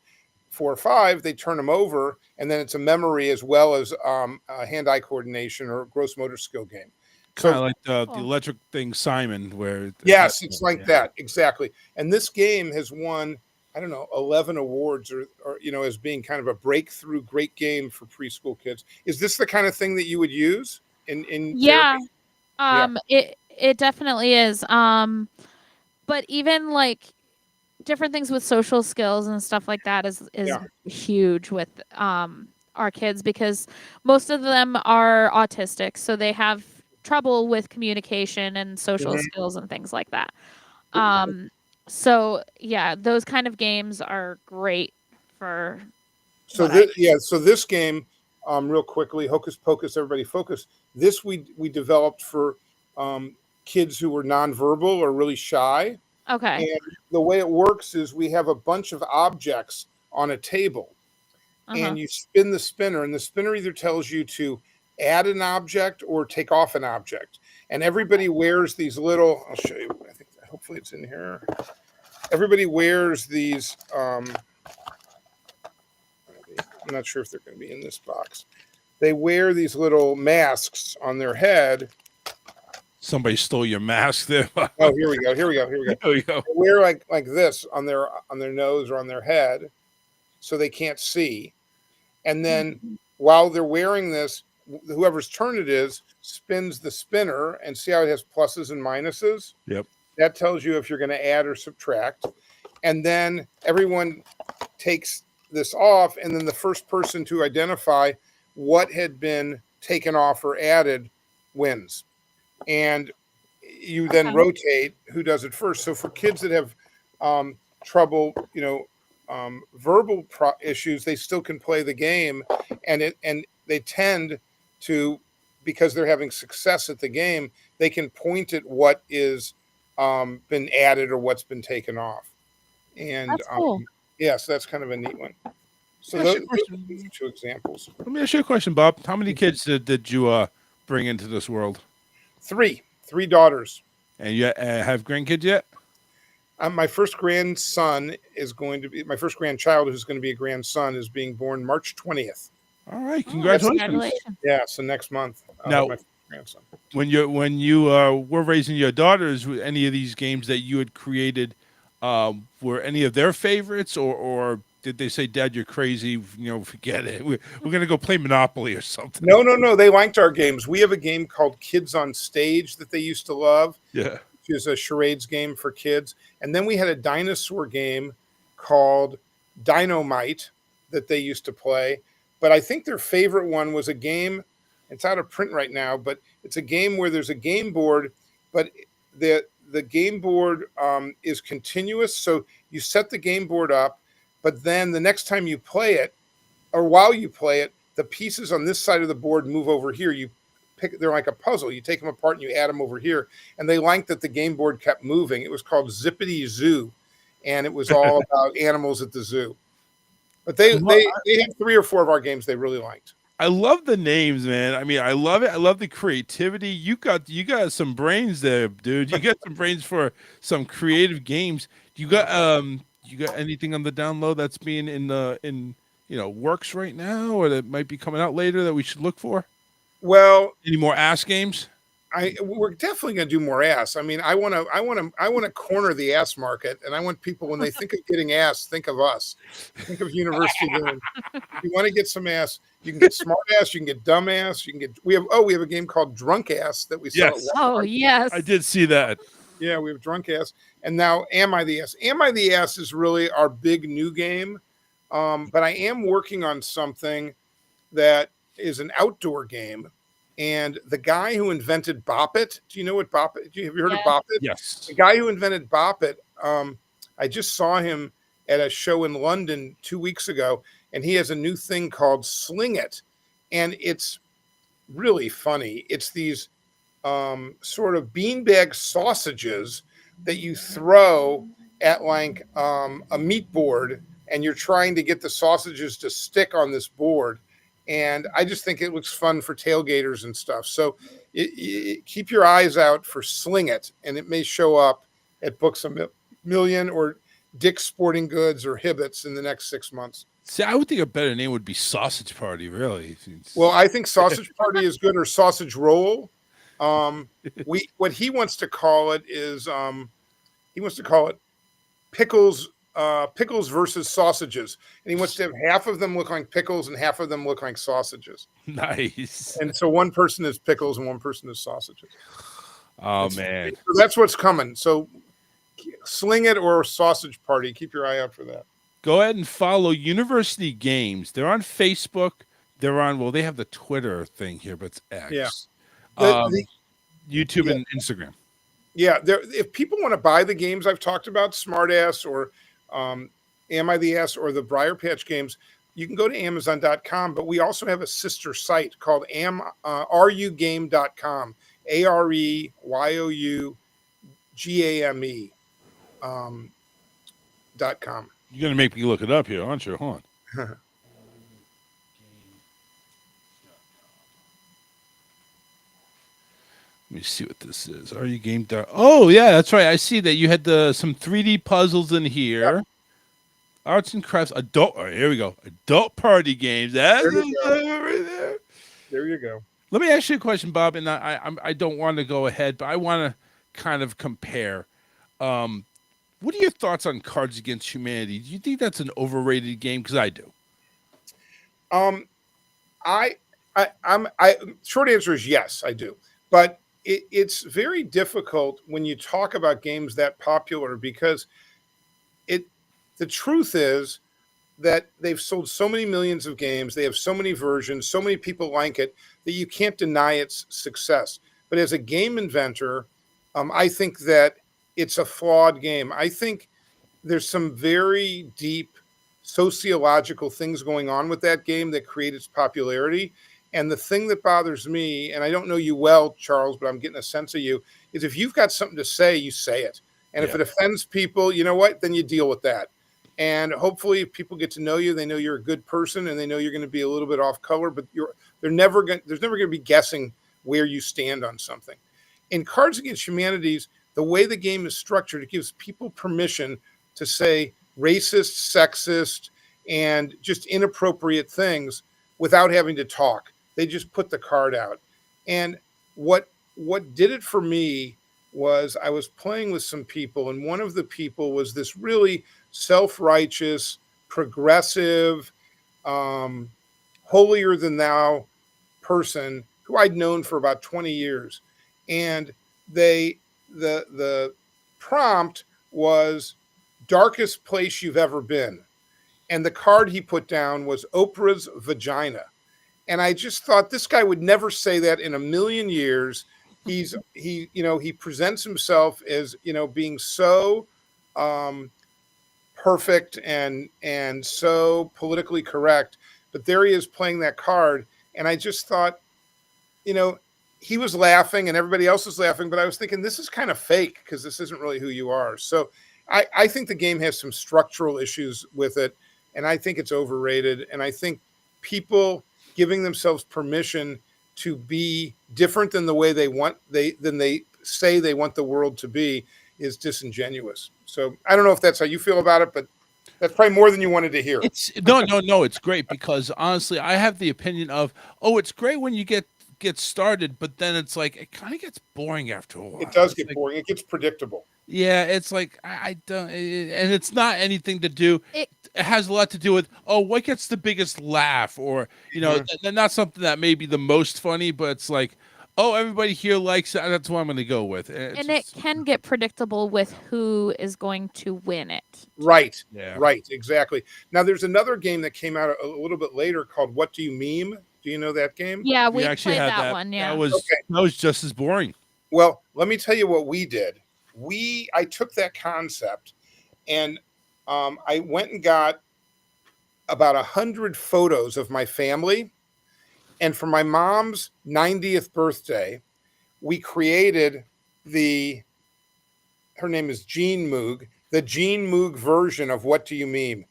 4 or 5, they turn them over, and then it's a memory as well as a hand-eye coordination or gross motor skill game. Kind of like the electric thing, Simon, where yes, it's like that exactly. And this game has won, I don't know, 11 awards, or as being kind of a breakthrough great game for preschool kids. Is this the kind of thing that you would use in therapy? It definitely is. But even like different things with social skills and stuff like that is huge with our kids, because most of them are autistic, so they have trouble with communication and social skills and things like that. So yeah, those kind of games are great for So what I this game, real quickly, Hocus Pocus, everybody focus. This we developed for kids who were nonverbal or really shy. okay. And the way it works is we have a bunch of objects on a table, Uh-huh. and you spin the spinner, and the spinner either tells you to add an object or take off an object. And everybody wears these little, I'll show you, I think hopefully it's in here. Everybody wears these, I'm not sure if they're going to be in this box. They wear these little masks on their head. Somebody stole your mask there. Oh, here we go. Here we go. Here we go. There we go. They wear like this on their nose or on their head, so they can't see. And then while they're wearing this, whoever's turn it is spins the spinner, and see how it has pluses and minuses. Yep. That tells you if you're going to add or subtract. And then everyone takes this off, and then the first person to identify what had been taken off or added wins. And you then rotate who does it first. So for kids that have trouble, verbal issues, they still can play the game, and they tend to, because they're having success at the game, they can point at what is been added or what's been taken off. And That's cool. So that's kind of a neat one. So That's those your are two examples. Let me ask you a question, Bob. How many kids did you bring into this world? Three daughters. And you have grandkids yet? My first grandson is going to be, my first grandchild who's going to be a grandson is being born March 20th. All right, congratulations. Congratulations. Yeah, so next month. Now, my first grandson. When you were raising your daughters, were any of these games that you had created, were any of their favorites, or did they say, "Dad, you're crazy. Forget it. We're going to go play Monopoly or something"? No. They liked our games. We have a game called Kids on Stage that they used to love. Yeah. Which is a charades game for kids. And then we had a dinosaur game called Dynamite that they used to play. But I think their favorite one was a game. It's out of print right now, but it's a game where there's a game board, but the game board is continuous. So you set the game board up, but then the next time you play it, or while you play it, the pieces on this side of the board move over here. They're like a puzzle. You take them apart and you add them over here. And they liked that the game board kept moving. It was called Zippity Zoo, and it was all about animals at the zoo. But they had 3 or 4 of our games they really liked. I love the names, man. I mean, I love it. I love the creativity. You got some brains there, dude. You got some brains for some creative games. You got anything on the down low that's being in works right now, or that might be coming out later that we should look for? Well, any more ass games? We're definitely going to do more ass. I mean, I want to corner the ass market, and I want people, when they think of getting ass, think of us. Think of University Game. If you want to get some ass, you can get smart ass, you can get dumb ass, you can get. We have a game called Drunk Ass that we sell. Yes. Oh yes, I did see that. Yeah, we have Drunk Ass, and now Am I the Ass? Am I the Ass is really our big new game, but I am working on something that is an outdoor game. And the guy who invented Bop It, do you know what Bop It? Have you heard of Bop It? Yes. The guy who invented Bop It, I just saw him at a show in London 2 weeks ago, and he has a new thing called Sling It. And it's really funny. It's these sort of beanbag sausages that you throw at like a meat board, and you're trying to get the sausages to stick on this board. And I just think it looks fun for tailgaters and stuff. So keep your eyes out for Sling It, and it may show up at Books A Million or Dick's Sporting Goods or Hibbett's in the next 6 months. See, I would think a better name would be Sausage Party, really. Well, I think Sausage Party is good, or Sausage Roll. What he wants to call it is pickles versus sausages, and he wants to have half of them look like pickles and half of them look like sausages. Nice. And so one person is pickles and one person is sausages. Man, so that's what's coming. So Sling It or Sausage Party, keep your eye out for that. Go ahead and follow University Games. They're on Facebook. They have the Twitter thing here, but it's X. Yeah. YouTube and Instagram. Yeah, if people want to buy the games I've talked about, Smartass or Am I the Ass or the Briar Patch games, you can go to Amazon.com, but we also have a sister site called RUGame.com, AREYOUGAME .com. You're gonna make me look it up here, aren't you? Hold on. Let me see what this is. Are you game? Oh yeah, that's right. I see that you had some 3D puzzles in here. Yep. Arts and crafts, adult. Oh, here we go. Adult party games. That's There you go. right there. There you go. Let me ask you a question, Bob, and I don't want to go ahead, but I want to kind of compare. What are your thoughts on Cards Against Humanity? Do you think that's an overrated game? Because I do. Short answer is yes, I do. But it's very difficult when you talk about games that popular because the truth is that they've sold so many millions of games, they have so many versions, so many people like it that you can't deny its success. But as a game inventor, I think that it's a flawed game. I think there's some very deep sociological things going on with that game that create its popularity. And the thing that bothers me, and I don't know you well, Charles, but I'm getting a sense of you, is if you've got something to say, you say it. And if it offends people, you know what? Then you deal with that. And hopefully if people get to know you, they know you're a good person and they know you're going to be a little bit off color, but there's never going to be guessing where you stand on something. In Cards Against Humanities, the way the game is structured, it gives people permission to say racist, sexist, and just inappropriate things without having to talk. They just put the card out. And what did it for me was I was playing with some people, and one of the people was this really self-righteous, progressive, holier than thou person who I'd known for about 20 years. And the prompt was darkest place you've ever been. And the card he put down was Oprah's vagina. And I just thought this guy would never say that in a million years. He presents himself as, being so perfect and so politically correct, but there he is playing that card. And I just thought, he was laughing and everybody else was laughing, but I was thinking this is kind of fake because this isn't really who you are. So I think the game has some structural issues with it, and I think it's overrated. And I think people giving themselves permission to be different than the way they say they want the world to be is disingenuous. So I don't know if that's how you feel about it, but that's probably more than you wanted to hear. No, it's great because honestly, I have the opinion of, it's great when you get started, but then it's like it kind of gets boring after a while. It does get boring. It gets predictable. Yeah, it's like I don't, and it's not anything to do. It has a lot to do with what gets the biggest laugh, or not something that may be the most funny, but it's like, everybody here likes it. That's what I'm going to go with. It can get predictable with who is going to win it. Right. Yeah. Right. Exactly. Now, there's another game that came out a little bit later called What Do You Meme? Do you know that game? Yeah, we actually played had that one. Yeah, that was just as boring. Well, let me tell you what we did. I took that concept and I went and got about 100 photos of my family. And for my mom's 90th birthday, we created her name is Jean Moog, the Jean Moog version of What Do You Meme?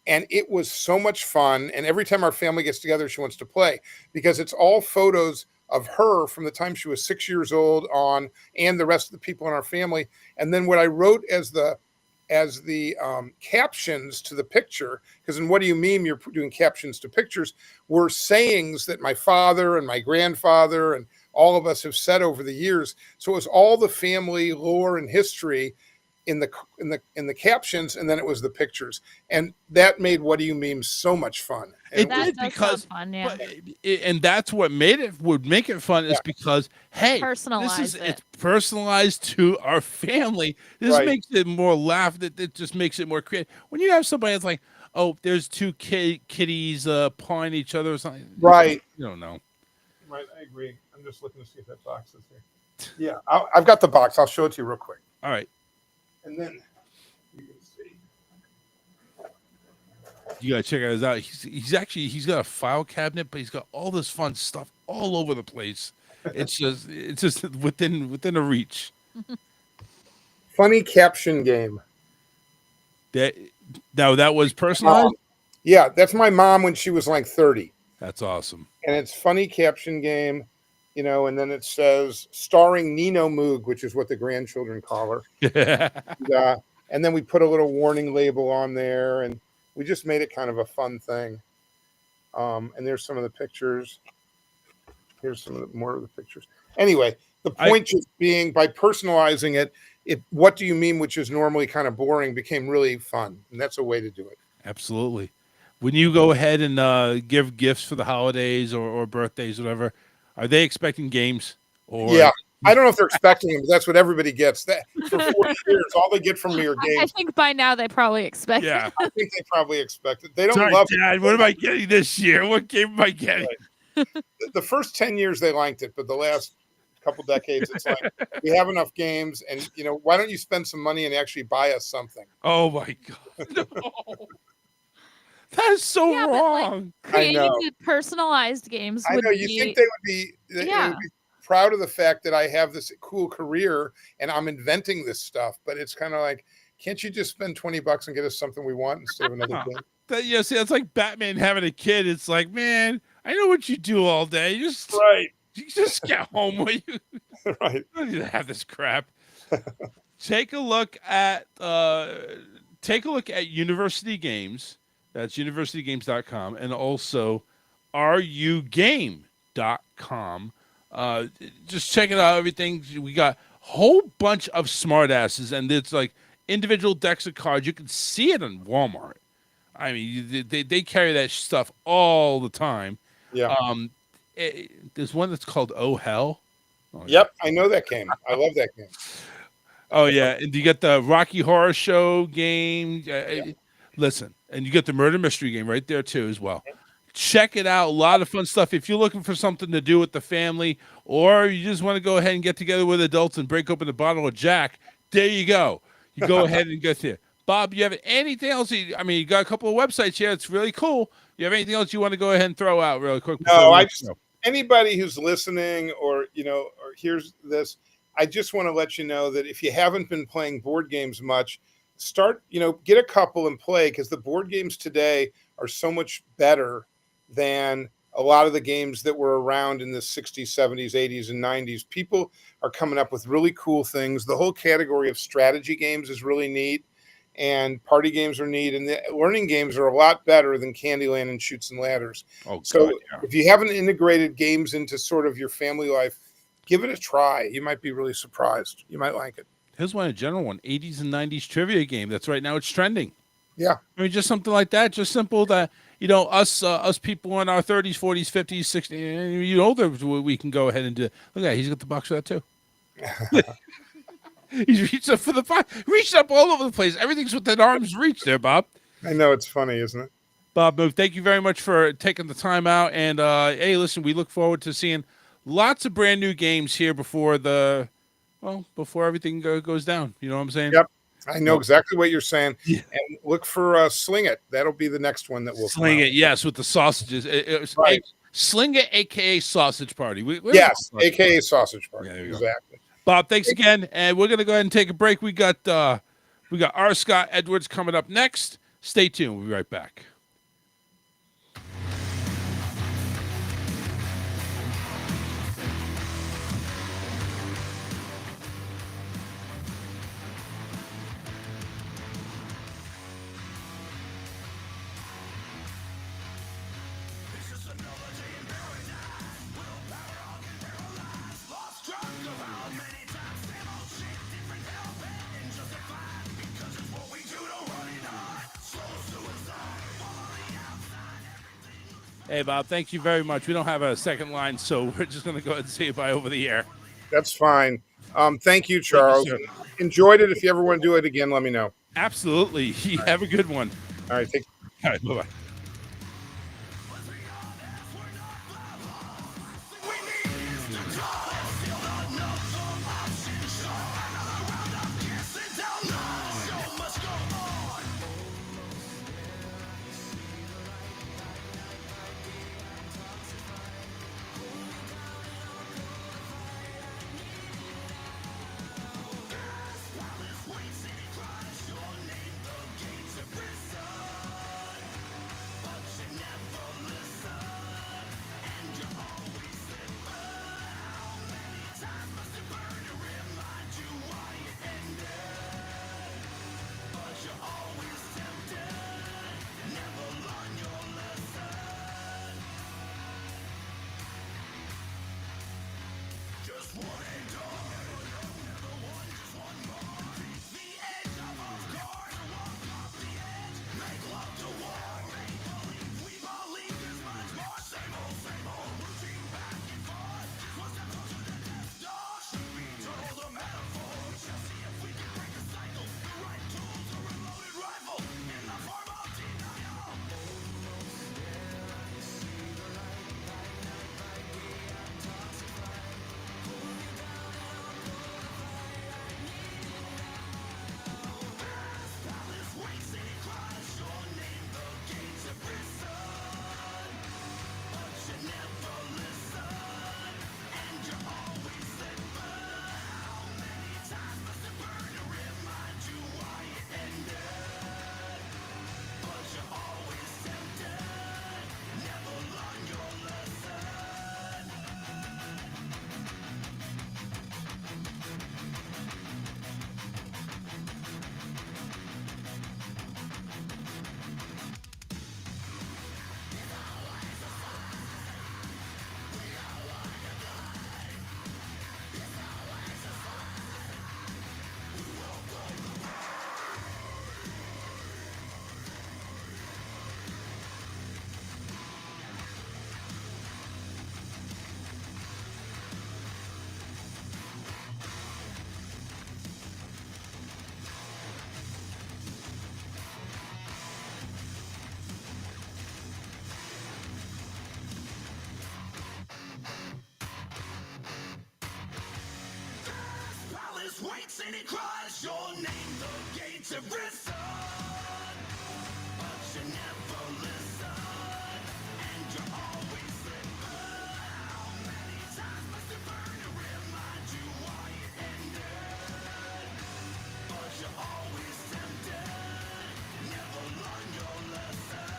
And it was so much fun. And every time our family gets together, she wants to play because it's all photos of her from the time she was 6 years old on, and the rest of the people in our family. And then what I wrote as the captions to the picture, because in What Do You Meme, you're doing captions to pictures, were sayings that my father and my grandfather and all of us have said over the years. So it was all the family lore and history in the captions, and then it was the pictures, and that made What Do You Meme so much fun. It did because, fun, yeah. And that's what would make it fun is because it's personalized to our family. This makes it more laugh. It just makes it more creative. When you have somebody that's like, there's two kitties pawing each other or something, right? You don't know. Right, I agree. I'm just looking to see if that box is here. Yeah, I've got the box. I'll show it to you real quick. All right. And then you can see. You gotta check it out. He's got a file cabinet, but he's got all this fun stuff all over the place. It's just within a reach. Funny caption game. That was personalized. Yeah, that's my mom when she was like 30. That's awesome. And it's funny caption game, and then it says starring Nino Moog, which is what the grandchildren call her. And then we put a little warning label on there, and we just made it kind of a fun thing. And there's some of the pictures. Here's more of the pictures. Anyway, the point just being by personalizing it, what do you mean, which is normally kind of boring, became really fun. And that's a way to do it. Absolutely. When you go ahead and give gifts for the holidays or birthdays, whatever, are they expecting games? Or yeah, I don't know if they're expecting them, but that's what everybody gets. That for 4 years, all they get from me are games. I think by now they probably expect. Yeah, I think they probably expect it. They don't Sorry, love Dad, it. what am I getting this year? What game am I getting? Right. The first 10 years they liked it, but the last couple decades, it's like we have enough games, and why don't you spend some money and actually buy us something? Oh my God! No. That is so Yeah, wrong. But, creating the personalized games. I know. You think they would be? They would be proud of the fact that I have this cool career and I'm inventing this stuff, but it's kind of like, can't you just spend $20 and get us something we want instead of another game? See, it's like Batman having a kid. It's like, man, I know what you do all day. You just get home with you. Right. I don't need to have this crap. Take a look at University Games. That's universitygames.com, and also rugame.com. Just check it out. Everything we got, a whole bunch of smart asses, and it's like individual decks of cards. You can see it in Walmart. I mean, they carry that stuff all the time. Yeah. There's one that's called Oh Hell. Oh, yep, I know that game. I love that game. Oh yeah, and you get the Rocky Horror Show game. Listen, and you get the Murder Mystery game right there too as well. Check it out. A lot of fun stuff. If you're looking for something to do with the family, or you just want to go ahead and get together with adults and break open a bottle of Jack, there you go. You go ahead and get there. Bob, you have anything else? You got a couple of websites here. It's really cool. You have anything else you want to go ahead and throw out really quick? No, anybody who's listening or hears this, I just want to let you know that if you haven't been playing board games much, start, get a couple and play, because the board games today are so much better than a lot of the games that were around in the 60s, 70s, 80s, and 90s. People are coming up with really cool things. The whole category of strategy games is really neat, and party games are neat, and the learning games are a lot better than Candyland and Chutes and Ladders. Oh, so God, yeah. If you haven't integrated games into sort of your family life, give it a try. You might be really surprised. You might like it. Here's a general one, 80s and 90s trivia game. That's right now it's trending. Yeah. I mean, just something like that. Just simple that, us people in our 30s, 40s, 50s, 60s, we can go ahead and do it. Look at that. He's got the box for that too. He's reached up for the box. Reached up all over the place. Everything's within arm's reach there, Bob. I know. It's funny, isn't it? Bob Moog, thank you very much for taking the time out. And, hey, listen, we look forward to seeing lots of brand new games here before everything goes down. You know what I'm saying? Yep. I know exactly what you're saying. Yeah. And look for Sling It. That'll be the next one that we'll Sling It, yes, with the sausages. Right. Sling It, a.k.a. Sausage Party. Yes, a.k.a. Sausage Party. Yeah, exactly. Bob, thanks again. And we're going to go ahead and take a break. We got R. Scott Edwards coming up next. Stay tuned. We'll be right back. Hey, Bob, thank you very much. We don't have a second line, so we're just going to go ahead and say bye over the air. That's fine. Thank you, Charles. Thank you, enjoyed it. If you ever want to do it again, let me know. Absolutely. You have a good one. All right. All right. Bye-bye. just waits and he cries your name. The gates have risen, but you never listen, and you always slip. How many times must it burn to remind you why it ended? But you're always tempted, never learn your lesson.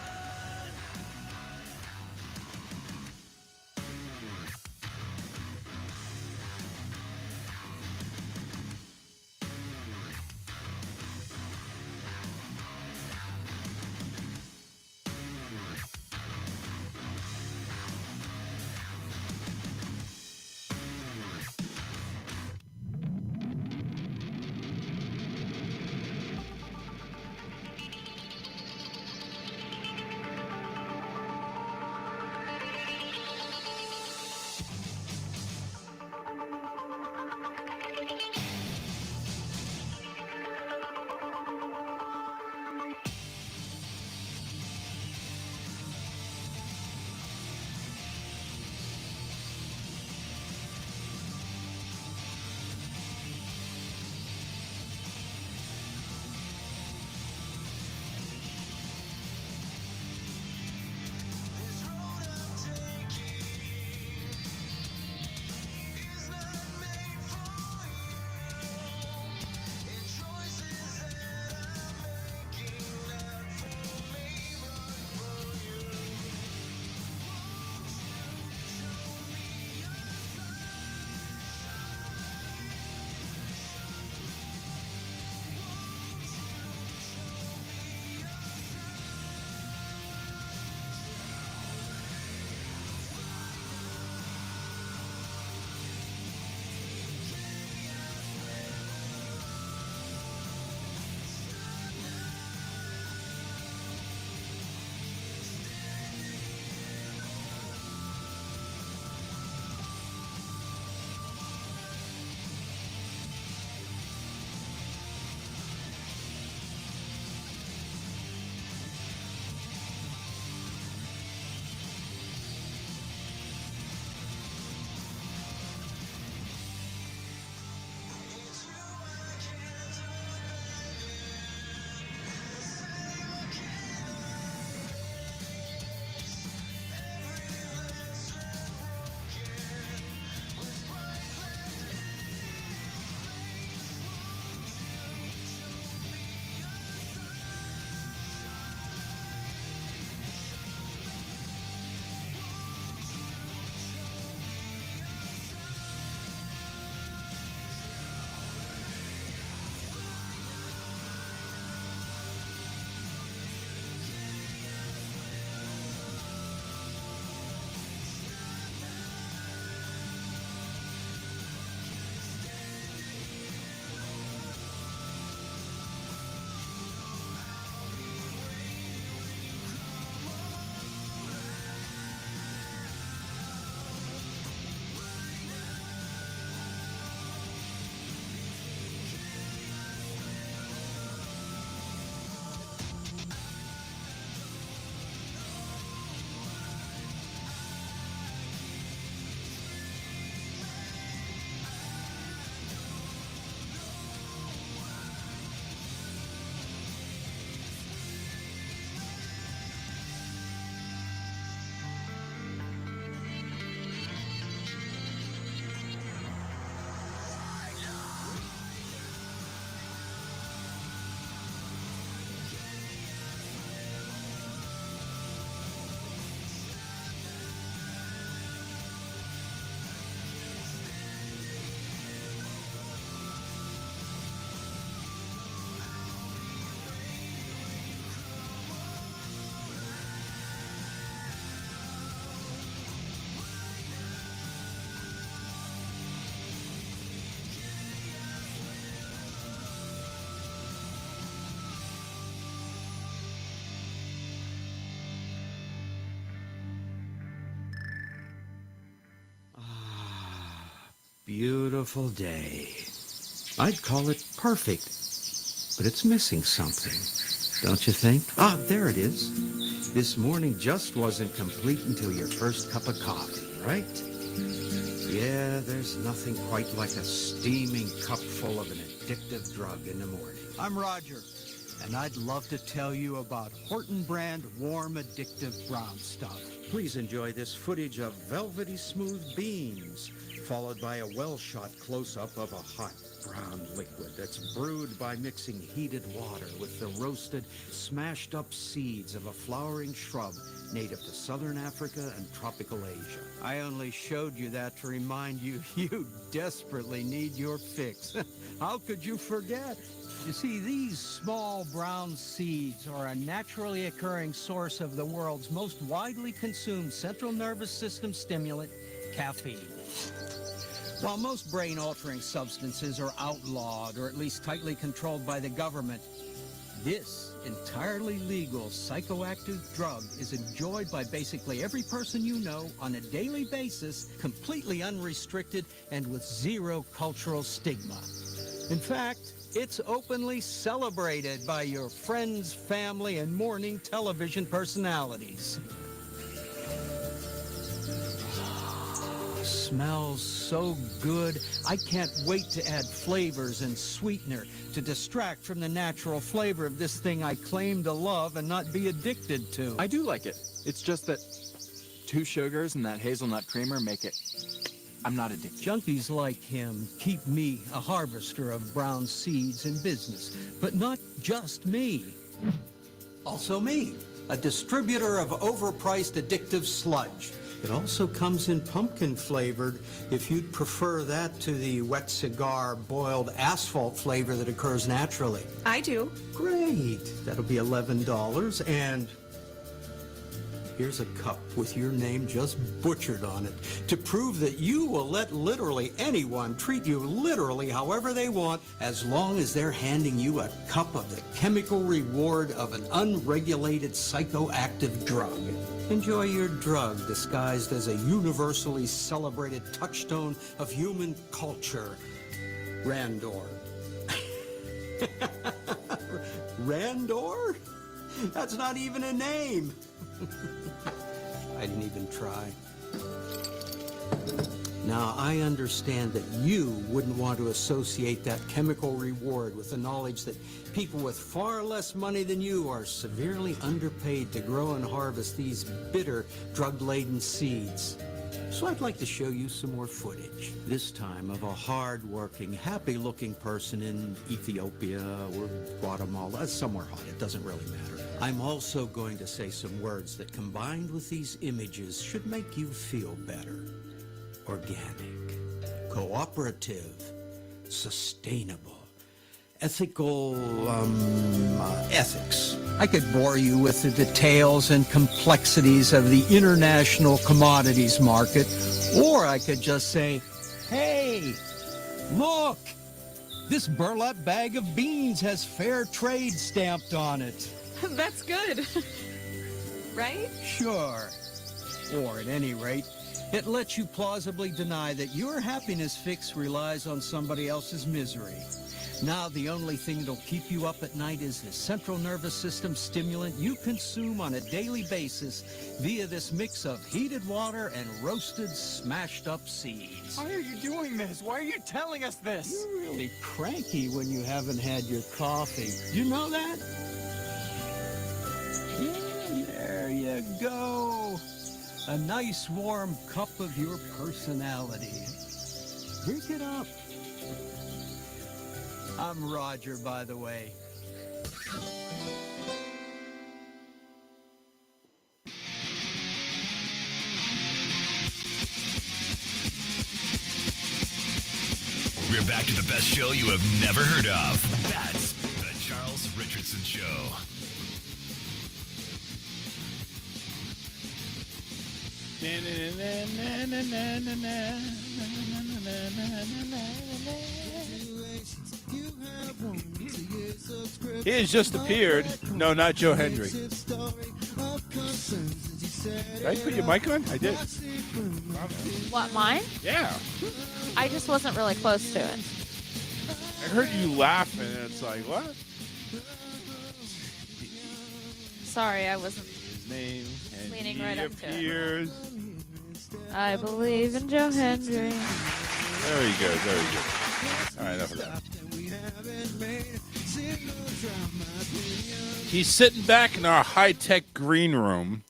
Beautiful day. I'd call it perfect, but it's missing something, don't you think? Ah, there it is. This morning just wasn't complete until your first cup of coffee, right? Yeah, there's nothing quite like a steaming cup full of an addictive drug in the morning. I'm Roger, and I'd love to tell you about Horton brand warm addictive brown stuff. Please enjoy this footage of velvety smooth beans, followed by a well-shot close-up of a hot brown liquid that's brewed by mixing heated water with the roasted, smashed-up seeds of a flowering shrub native to southern Africa and tropical Asia. I only showed you that to remind you you desperately need your fix. How could you forget? You see, these small brown seeds are a naturally occurring source of the world's most widely consumed central nervous system stimulant, caffeine. While most brain-altering substances are outlawed or at least tightly controlled by the government, this entirely legal psychoactive drug is enjoyed by basically every person you know on a daily basis, completely unrestricted and with zero cultural stigma. In fact, it's openly celebrated by your friends, family, and morning television personalities. Smells so good. I can't wait to add flavors and sweetener to distract from the natural flavor of this thing I claim to love and not be addicted to. I do like it. It's just that 2 sugars and that hazelnut creamer make it. I'm not addicted. Junkies like him keep me, a harvester of brown seeds, in business. But not just me. Also me, a distributor of overpriced addictive sludge. It also comes in pumpkin flavored, if you'd prefer that to the wet cigar boiled asphalt flavor that occurs naturally. I do. Great. That'll be $11. And here's a cup with your name just butchered on it to prove that you will let literally anyone treat you literally however they want, as long as they're handing you a cup of the chemical reward of an unregulated psychoactive drug. Enjoy your drug disguised as a universally celebrated touchstone of human culture. Randor. Randor? That's not even a name. I didn't even try. Now, I understand that you wouldn't want to associate that chemical reward with the knowledge that people with far less money than you are severely underpaid to grow and harvest these bitter, drug-laden seeds. So I'd like to show you some more footage, this time of a hard-working, happy-looking person in Ethiopia or Guatemala, somewhere hot, it doesn't really matter. I'm also going to say some words that, combined with these images, should make you feel better. Organic, cooperative, sustainable, ethical, ethics. I could bore you with the details and complexities of the international commodities market, or I could just say, hey, look, this burlap bag of beans has fair trade stamped on it. That's good. Right? Sure. Or at any rate, it lets you plausibly deny that your happiness fix relies on somebody else's misery. Now the only thing that'll keep you up at night is the central nervous system stimulant you consume on a daily basis via this mix of heated water and roasted, smashed up seeds. Why are you doing this? Why are you telling us this? You're really cranky when you haven't had your coffee. You know that? There you go. A nice warm cup of your personality. Drink it up. I'm Roger, by the way. We're back to the best show you have never heard of. That's the Charles Richardson Show. He has just appeared. No, not Joe Hendry. Did I put your mic on? I did. What, mine? Yeah. I just wasn't really close to it. I heard you laughing, and it's like, what? Sorry, I wasn't. His name, and Leaning he right up to it. appears. I believe in Joe Hendry. Very good, very good. All right, enough of that. He's sitting back in our high-tech green room.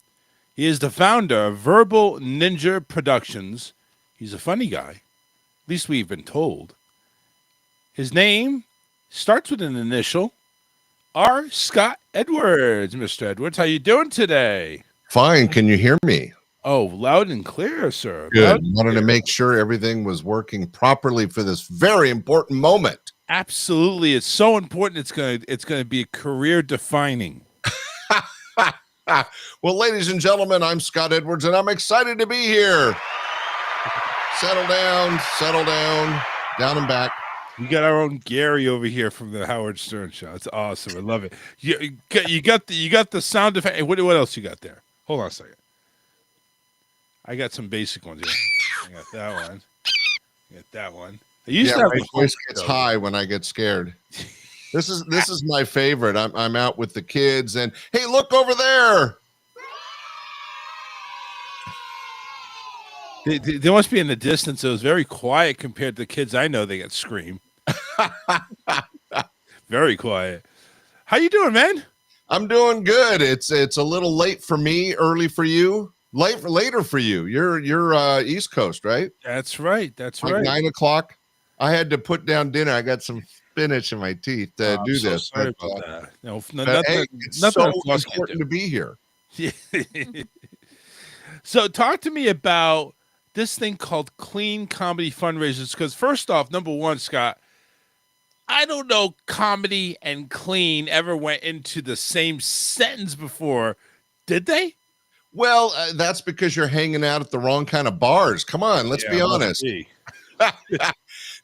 He is the founder of Verbal Ninja Productions. He's a funny guy. At least we've been told. His name starts with an initial. R. Scott Edwards. Mr. Edwards, how you doing today? Fine. Can you hear me? Oh, loud and clear, sir. Good. Wanted to make sure everything was working properly for this very important moment. Absolutely. It's so important. It's gonna be career defining. Well, ladies and gentlemen, I'm Scott Edwards, and I'm excited to be here. Settle down, down and back. We got our own Gary over here from the Howard Stern Show. It's awesome. I love it. You got the sound effect. Hey, what else you got there? Hold on a second. I got some basic ones here. I got that one. I got that one. I used to have my voice gets high when I get scared. This is my favorite. I'm out with the kids, and hey, look over there. They must be in the distance. It was very quiet compared to the kids I know. They get scream. Very quiet. How you doing, man? I'm doing good. It's a little late for me, early for you, later for you. You're East Coast, right? That's right. That's like right. 9 o'clock. I had to put down dinner. I got some spinach in my teeth to do this. Sorry about that. No, Hey, it's so important to be here. Yeah. So talk to me about this thing called Clean Comedy Fundraisers. Because first off, number one, Scott, I don't know comedy and clean ever went into the same sentence before. Did they? Well, that's because you're hanging out at the wrong kind of bars. Come on, let's be honest.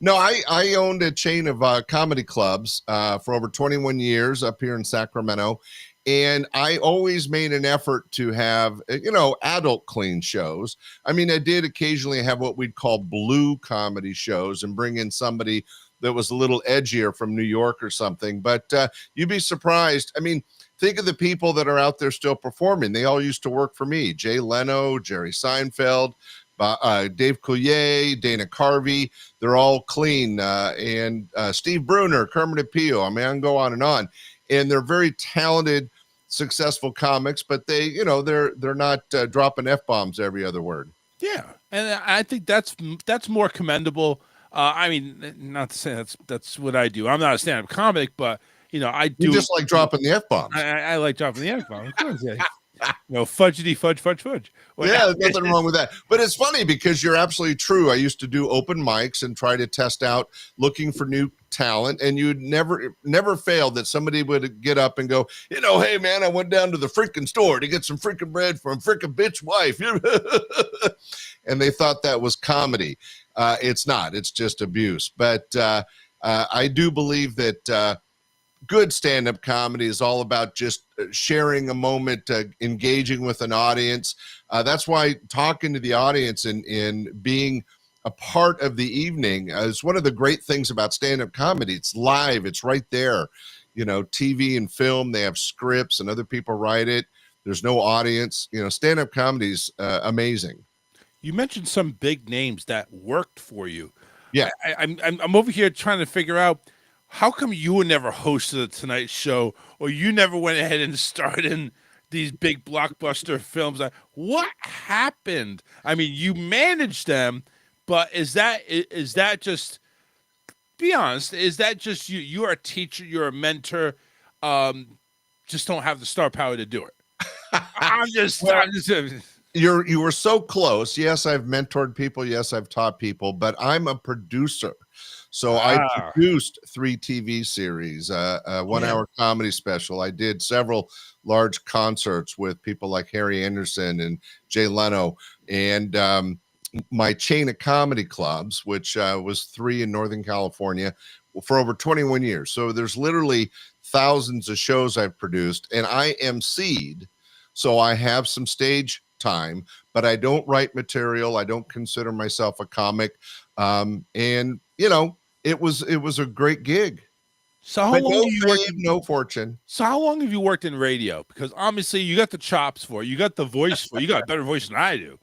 No, I owned a chain of comedy clubs for over 21 years up here in Sacramento. And I always made an effort to have, adult clean shows. I mean, I did occasionally have what we'd call blue comedy shows and bring in somebody that was a little edgier from New York or something. But you'd be surprised. I mean, think of the people that are out there still performing. They all used to work for me. Jay Leno, Jerry Seinfeld, Dave Coulier, Dana Carvey. They're all clean. And Steve Bruner, Kermit Apio. I mean, I can go on. And they're very talented, successful comics, but they're not dropping F-bombs every other word. Yeah, and I think that's more commendable. I mean, not to say that's what I do. I'm not a stand-up comic, but I do. You just like dropping the F-bombs. I like dropping the F-bomb. Of course, yeah. Fudgety fudge. Well, yeah, there's nothing wrong with that. But it's funny because you're absolutely true. I used to do open mics and try to test out looking for new talent, and you'd never failed that somebody would get up and go, hey man, I went down to the freaking store to get some freaking bread from freaking bitch wife. And they thought that was comedy. It's not. It's just abuse. But I do believe that good stand-up comedy is all about just sharing a moment, engaging with an audience. That's why talking to the audience and being a part of the evening is one of the great things about stand-up comedy. It's live. It's right there. TV and film, they have scripts and other people write it. There's no audience. Stand-up comedy is amazing. You mentioned some big names that worked for you. Yeah. I'm over here trying to figure out, how come you were never hosted a Tonight Show, or you never went ahead and starred in these big blockbuster films? What happened? I mean, you managed them, but is that just, be honest, is that just you? You're a teacher, you're a mentor, just don't have the star power to do it. You were so close. Yes, I've mentored people. Yes, I've taught people, but I'm a producer. So I produced 3 TV series, a 1-hour comedy special. I did several large concerts with people like Harry Anderson and Jay Leno, and my chain of comedy clubs, which was 3 in Northern California for over 21 years. So there's literally thousands of shows I've produced, and I emceed. So I have some stage time, but I don't write material. I don't consider myself a comic. And it was a great gig. So how long have you worked? No fortune. So how long have you worked in radio? Because obviously you got the chops for it. You got the voice for it. You got a better voice than I do.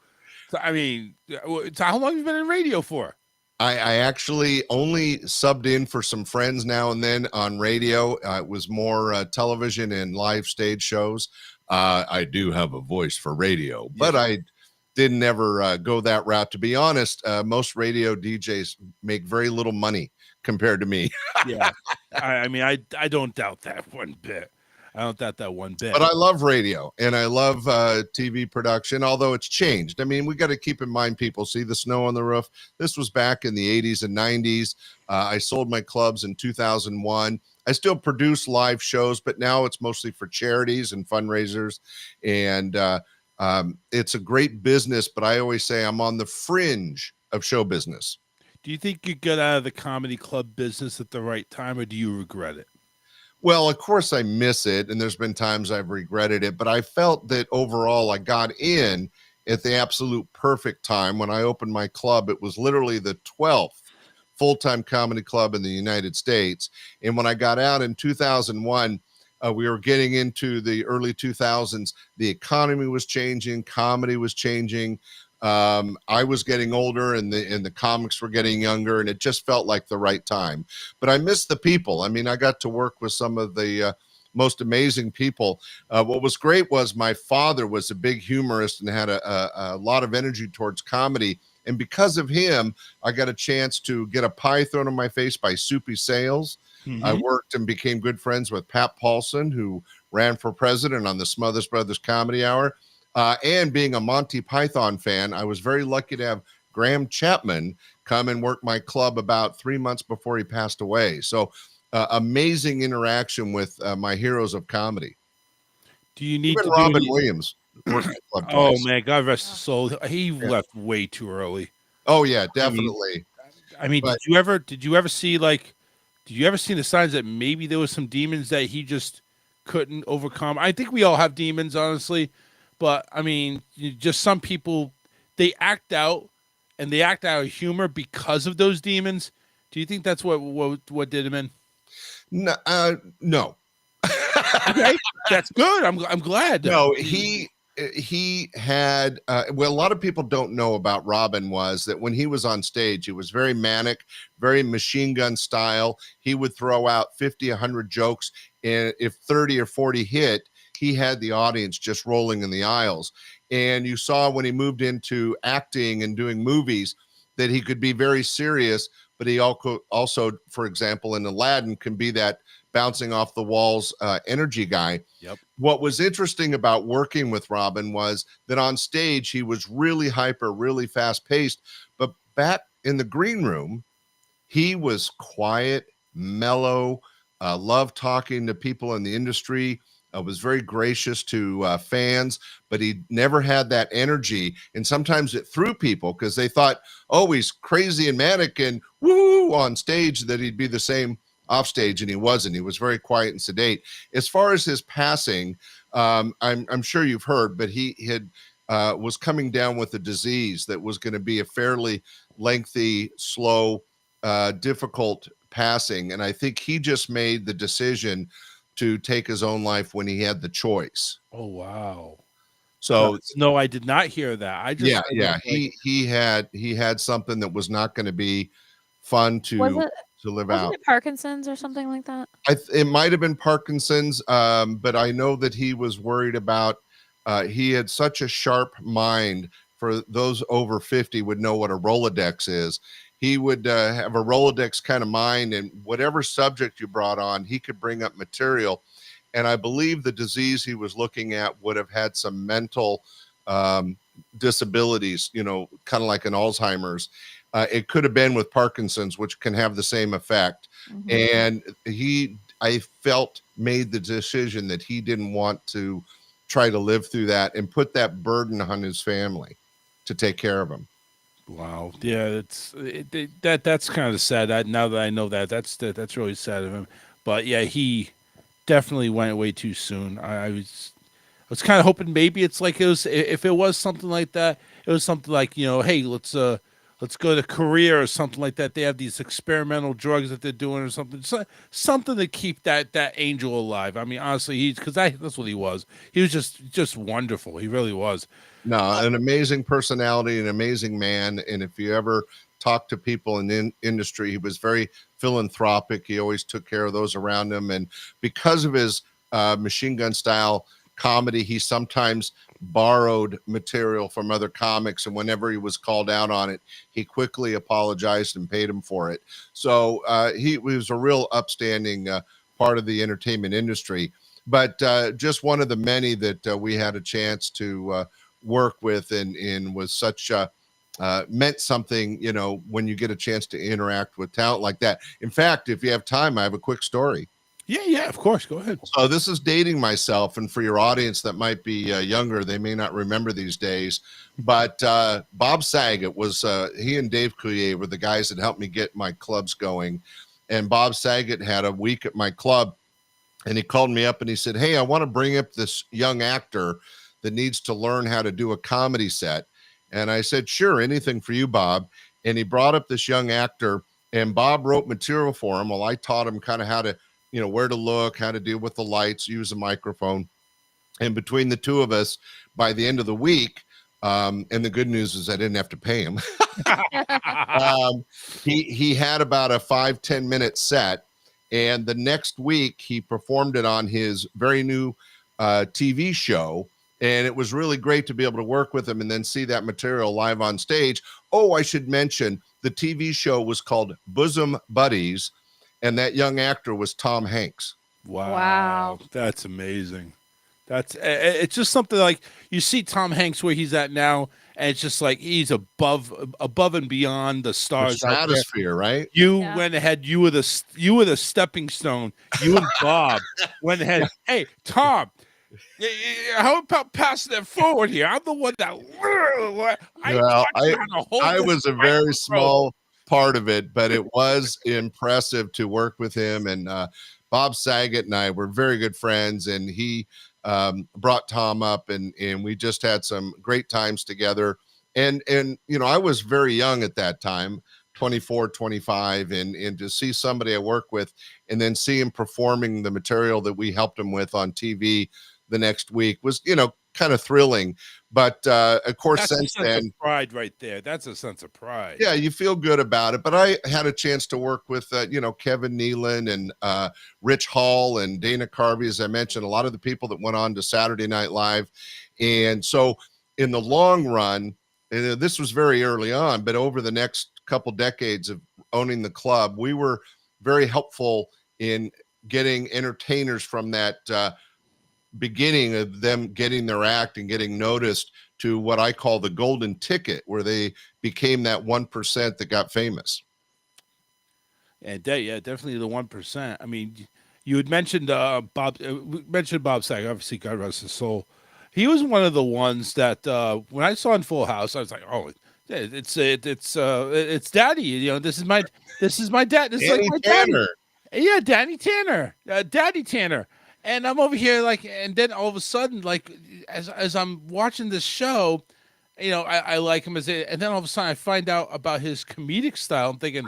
I mean, so how long have you been in radio for? I actually only subbed in for some friends now and then on radio. It was more television and live stage shows. I do have a voice for radio, but I didn't ever go that route. To be honest, most radio DJs make very little money compared to me. Yeah. I mean, I don't doubt that one bit. I don't doubt that one bit. But I love radio and I love TV production, although it's changed. I mean, we got to keep in mind, people see the snow on the roof. This was back in the 80s and 90s. I sold my clubs in 2001. I still produce live shows, but now it's mostly for charities and fundraisers. And it's a great business, but I always say I'm on the fringe of show business. Do you think you got out of the comedy club business at the right time, or do you regret it? Well, of course I miss it, and there's been times I've regretted it, but I felt that overall I got in at the absolute perfect time. When I opened my club, it was literally the 12th full-time comedy club in the United States. And when I got out in 2001, we were getting into the early 2000s. The economy was changing, comedy was changing. I was getting older and the comics were getting younger, and it just felt like the right time. But I miss the people. I mean, I got to work with some of the most amazing people. What was great was my father was a big humorist and had a lot of energy towards comedy. And because of him, I got a chance to get a pie thrown in my face by Soupy Sales. Mm-hmm. I worked and became good friends with Pat Paulson, who ran for president on the Smothers Brothers Comedy Hour. And being a Monty Python fan, I was very lucky to have Graham Chapman come and work my club about 3 months before he passed away. So amazing interaction with my heroes of comedy. Do you need even to Robin Williams? Oh man, God rest his soul. He left way too early. Oh yeah, definitely. I mean, But- did you ever see the signs that maybe there was some demons that he just couldn't overcome? I think we all have demons, honestly. But I mean, just some people, they act out, and they act out of humor because of those demons. Do you think that's what did him in? No, no. Okay, that's good. I'm glad. No, he had what a lot of people don't know about Robin was that when he was on stage, he was very manic, very machine gun style. He would throw out 50, 100 jokes, and if 30 or 40 hit, he had the audience just rolling in the aisles. And you saw when he moved into acting and doing movies that he could be very serious, but he also, for example, in Aladdin, can be that bouncing off the walls energy guy. Yep. What was interesting about working with Robin was that on stage, he was really hyper, really fast paced, but back in the green room, he was quiet, mellow, loved talking to people in the industry, was very gracious to fans, but he never had that energy. And sometimes it threw people because they thought, oh, he's crazy and manic and woo on stage, that he'd be the same off stage, and he wasn't. He was very quiet and sedate. As far as his passing, I'm sure you've heard, but he had was coming down with a disease that was going to be a fairly lengthy, slow, difficult passing. And I think he just made the decision to take his own life when he had the choice. Oh wow! So no, I did not hear that. I just he had something that was not going to be fun to live out. Wasn't it Parkinson's or something like that? It might have been Parkinson's, but I know that he was worried about. He had such a sharp mind. For those over 50 would know what a Rolodex is. He would have a Rolodex kind of mind, and whatever subject you brought on, he could bring up material. And I believe the disease he was looking at would have had some mental disabilities, kind of like an Alzheimer's. It could have been with Parkinson's, which can have the same effect. Mm-hmm. And I felt, made the decision that he didn't want to try to live through that and put that burden on his family to take care of him. Wow. Yeah, that's kind of sad. Now that I know that's really sad of him. But yeah, he definitely went way too soon. I was kind of hoping maybe it's like if it was something like that, it was something like, hey, let's let's go to Korea or something like that. They have these experimental drugs that they're doing or something. Something to keep that angel alive. I mean, honestly, that's what he was. He was just wonderful. He really was. No, an amazing personality, an amazing man. And if you ever talk to people in the industry, he was very philanthropic. He always took care of those around him. And because of his machine gun style comedy, he sometimes borrowed material from other comics. And whenever he was called out on it, he quickly apologized and paid him for it. So he was a real upstanding part of the entertainment industry. But just one of the many that we had a chance to work with and was such meant something, when you get a chance to interact with talent like that. In fact, if you have time, I have a quick story. Yeah, of course. Go ahead. So this is dating myself, and for your audience that might be younger, they may not remember these days, but Bob Saget was, he and Dave Coulier were the guys that helped me get my clubs going. And Bob Saget had a week at my club, and he called me up and he said, "Hey, I want to bring up this young actor that needs to learn how to do a comedy set." And I said, "Sure, anything for you, Bob." And he brought up this young actor, and Bob wrote material for him. Well, I taught him kind of how to, where to look, how to deal with the lights, use a microphone. And between the two of us, by the end of the week, and the good news is I didn't have to pay him. He had about a 5-10 minute set. And the next week he performed it on his very new TV show. And it was really great to be able to work with him and then see that material live on stage. Oh, I should mention the TV show was called Bosom Buddies, and that young actor was Tom Hanks. Wow. That's amazing. It's just something like you see Tom Hanks where he's at now, and it's just like he's above and beyond the stars. The stratosphere, right? You went ahead. You were the stepping stone. You and Bob went ahead. Hey, Tom. How about passing it forward here? I'm the one that. I was a very small part of it, but it was impressive to work with him. And Bob Saget and I were very good friends, and he brought Tom up, and we just had some great times together. And I was very young at that time, 24, 25, and to see somebody I work with and then see him performing the material that we helped him with on TV the next week was, kind of thrilling. But of course, that's since then, pride right there. That's a sense of pride. Yeah, you feel good about it. But I had a chance to work with, Kevin Nealon and Rich Hall and Dana Carvey, as I mentioned, a lot of the people that went on to Saturday Night Live. And so in the long run, and this was very early on, but over the next couple decades of owning the club, we were very helpful in getting entertainers from that beginning of them getting their act and getting noticed to what I call the golden ticket, where they became that 1% that got famous. And definitely the 1%. I mean, you had mentioned Bob Saget, obviously, God rest his soul. He was one of the ones that when I saw in Full House, I was like, oh, it's Daddy. This is my dad. This is like my Tanner. Daddy. Yeah, Danny Tanner, Daddy Tanner. And I'm over here and then all of a sudden, as I'm watching this show, I like him and then all of a sudden I find out about his comedic style. I'm thinking,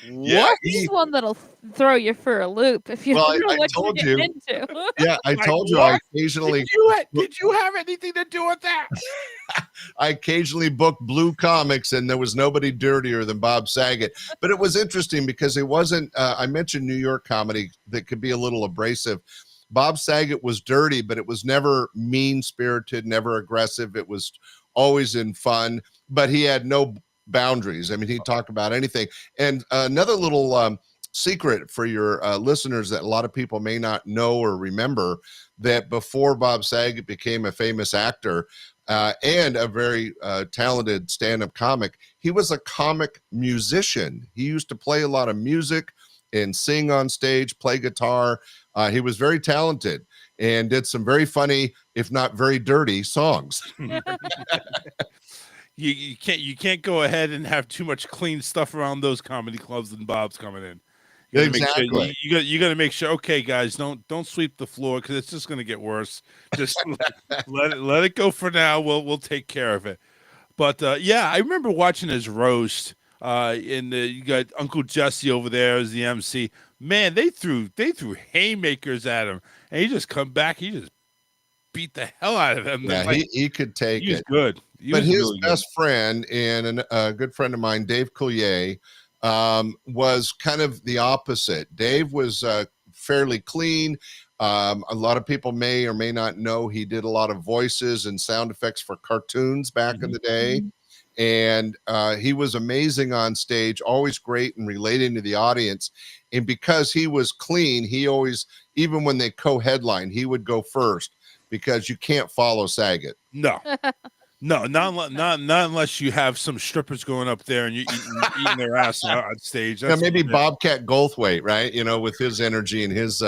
what? He's one that'll throw you for a loop if you don't know what told you're you. into. Yeah, I told you I occasionally. Did you have anything to do with that? I occasionally booked Blue Comics, and there was nobody dirtier than Bob Saget. But it was interesting because it wasn't. I mentioned New York comedy that could be a little abrasive. Bob Saget was dirty, but it was never mean-spirited, never aggressive. It was always in fun, but he had no boundaries. I mean, he'd talk about anything. And another little secret for your listeners that a lot of people may not know or remember, that before Bob Saget became a famous actor and a very talented stand-up comic, he was a comic musician. He used to play a lot of music and sing on stage, play guitar. He was very talented and did some very funny, if not very dirty, songs. You can't go ahead and have too much clean stuff around those comedy clubs and Bob's coming in. Exactly. You got to make sure. Okay, guys, don't sweep the floor because it's just going to get worse. Just let it go for now. We'll take care of it. But yeah, I remember watching his roast. You got Uncle Jesse over there as the MC. Man, they threw haymakers at him, and he just come back. He just beat the hell out of them. Yeah, Like, he could take he was it. good. But his really best friend and a good friend of mine, Dave Coulier, was kind of the opposite. Dave was fairly clean. A lot of people may or may not know he did a lot of voices and sound effects for cartoons back in the day. And he was amazing on stage, always great and relating to the audience. And because he was clean, he always, even when they co-headline, he would go first because you can't follow Saget. No. No, not unless you have some strippers going up there and you eating their ass on stage. Yeah, maybe Bobcat Goldthwait, right? With his energy and his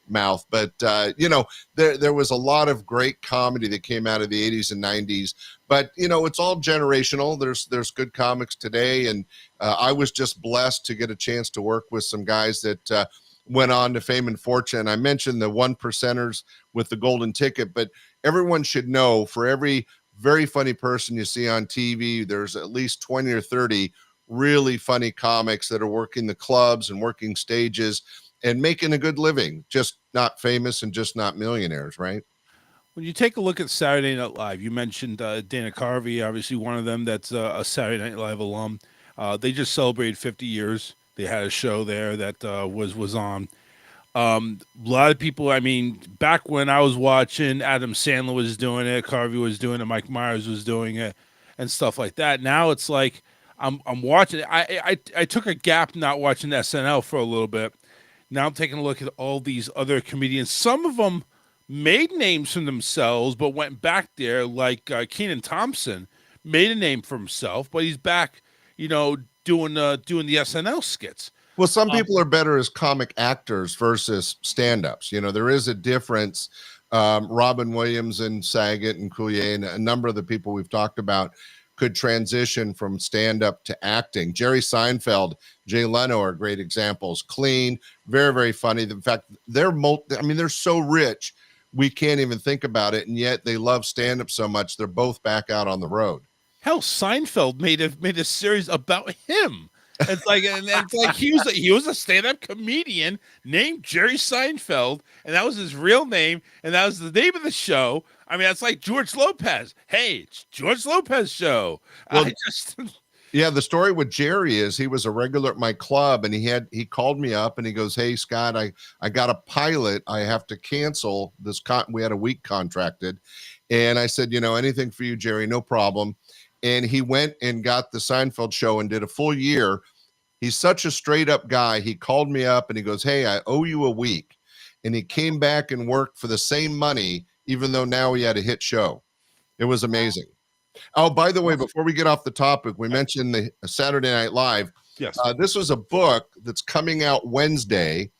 mouth. But there was a lot of great comedy that came out of the 80s and 90s. But it's all generational. There's good comics today, and I was just blessed to get a chance to work with some guys that went on to fame and fortune. I mentioned the 1%ers with the golden ticket, but everyone should know, for every very funny person you see on TV, there's at least 20 or 30 really funny comics that are working the clubs and working stages and making a good living, just not famous and just not millionaires, right? When you take a look at Saturday Night Live, you mentioned Dana Carvey, obviously one of them that's a Saturday Night Live alum. They just celebrated 50 years. They had a show there that was on. A lot of people, back when I was watching, Adam Sandler was doing it, Carvey was doing it, Mike Myers was doing it, and stuff like that. Now it's like I'm watching it. I took a gap not watching SNL for a little bit. Now I'm taking a look at all these other comedians. Some of them made names for themselves, but went back there, like Kenan Thompson made a name for himself, but he's back, doing the SNL skits. Well, some people are better as comic actors versus stand-ups. There is a difference. Robin Williams and Saget and Coulier and a number of the people we've talked about could transition from stand-up to acting. Jerry Seinfeld, Jay Leno are great examples. Clean, very, very funny. In fact, they're so rich, we can't even think about it, and yet they love stand-up so much, they're both back out on the road. Hell, Seinfeld made a series about him. It's like he was a stand-up comedian named Jerry Seinfeld, and that was his real name, and that was the name of the show. That's like George Lopez. Hey, it's George Lopez show. Well, yeah, the story with Jerry is he was a regular at my club, and he called me up and he goes, "Hey Scott, I got a pilot. I have to cancel this. We had a week contracted," and I said, anything for you, Jerry, no problem. And he went and got the Seinfeld show and did a full year. He's such a straight up guy. He called me up and he goes, "Hey, I owe you a week." And he came back and worked for the same money, even though now he had a hit show. It was amazing. Oh, by the way, before we get off the topic, we mentioned the Saturday Night Live. Yes. This was a book that's coming out Wednesday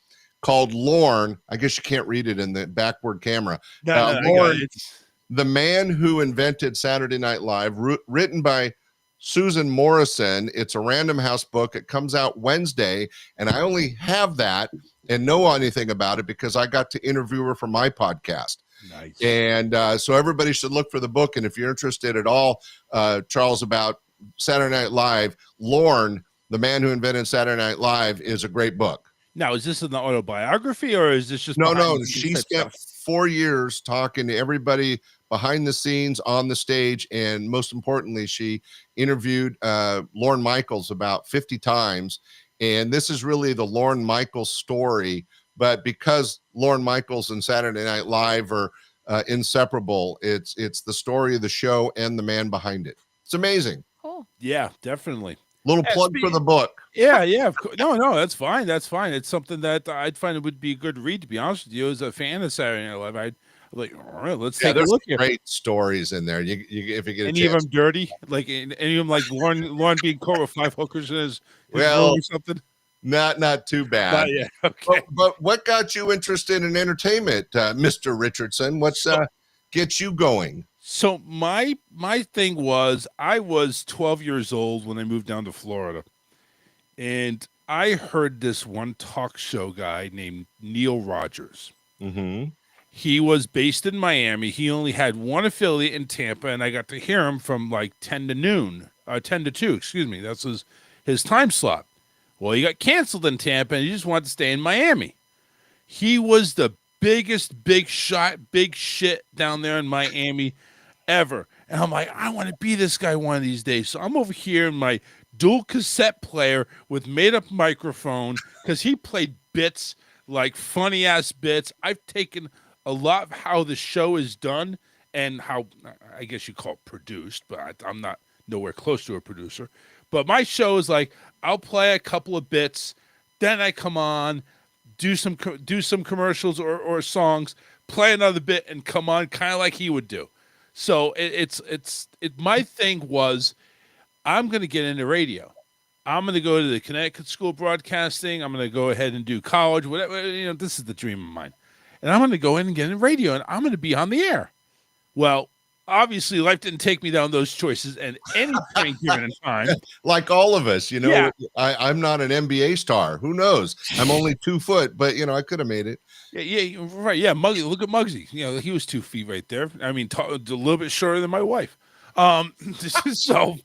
called Lorne. I guess you can't read it in the backward camera. Lorne, The Man Who Invented Saturday Night Live, written by Susan Morrison. It's a Random House book. It comes out Wednesday, and I only have that and know anything about it because I got to interview her for my podcast. Nice. And so everybody should look for the book. And if you're interested at all, Charles, about Saturday Night Live, Lorne, The Man Who Invented Saturday Night Live, is a great book. Now, is this an autobiography or is this just no? She spent 4 years talking to everybody behind the scenes, on the stage, and most importantly, she interviewed Lorne Michaels about 50 times. And this is really the Lorne Michaels story. But because Lorne Michaels and Saturday Night Live are inseparable, it's the story of the show and the man behind it. It's amazing. Cool. Yeah, definitely. Little plug for the book. Yeah, of course. No, that's fine. That's fine. It's something that I'd find it would be a good read, to be honest with you. As a fan of Saturday Night Live, I'd like, all right, let's take a look here. Great stories in there. You if you get any of them dirty, like any of them like Lorne being caught with 5 hookers in his well room or something. Not too bad. Not yet. Okay. But what got you interested in entertainment, Mr. Richardson? What's gets you going? So my thing was, I was 12 years old when I moved down to Florida, and I heard this one talk show guy named Neil Rogers. Mm-hmm. He was based in Miami. He only had one affiliate in Tampa, and I got to hear him from like 10 to noon, 10 to 2, excuse me. That's his time slot. Well, he got canceled in Tampa, and he just wanted to stay in Miami. He was the biggest big shit down there in Miami ever. And I'm like, I want to be this guy one of these days. So I'm over here in my dual cassette player with made-up microphone because he played bits, like funny-ass bits. I've taken a lot of how the show is done and how, I guess you call it produced, but I'm not nowhere close to a producer. But my show is like, I'll play a couple of bits, then I come on, do some commercials or songs, play another bit, and come on, kind of like he would do. So my thing was, I'm going to get into radio. I'm going to go to the Connecticut School of Broadcasting. I'm going to go ahead and do college, whatever. This is the dream of mine. And I'm going to go in and get in radio, and I'm going to be on the air. Well, obviously, life didn't take me down those choices at any point given in time. Like all of us, Yeah. I'm not an NBA star. Who knows? I'm only 2 foot, but I could have made it. Yeah, right. Yeah, Muggsy. Look at Muggsy. He was 2 feet right there. I mean, a little bit shorter than my wife. So.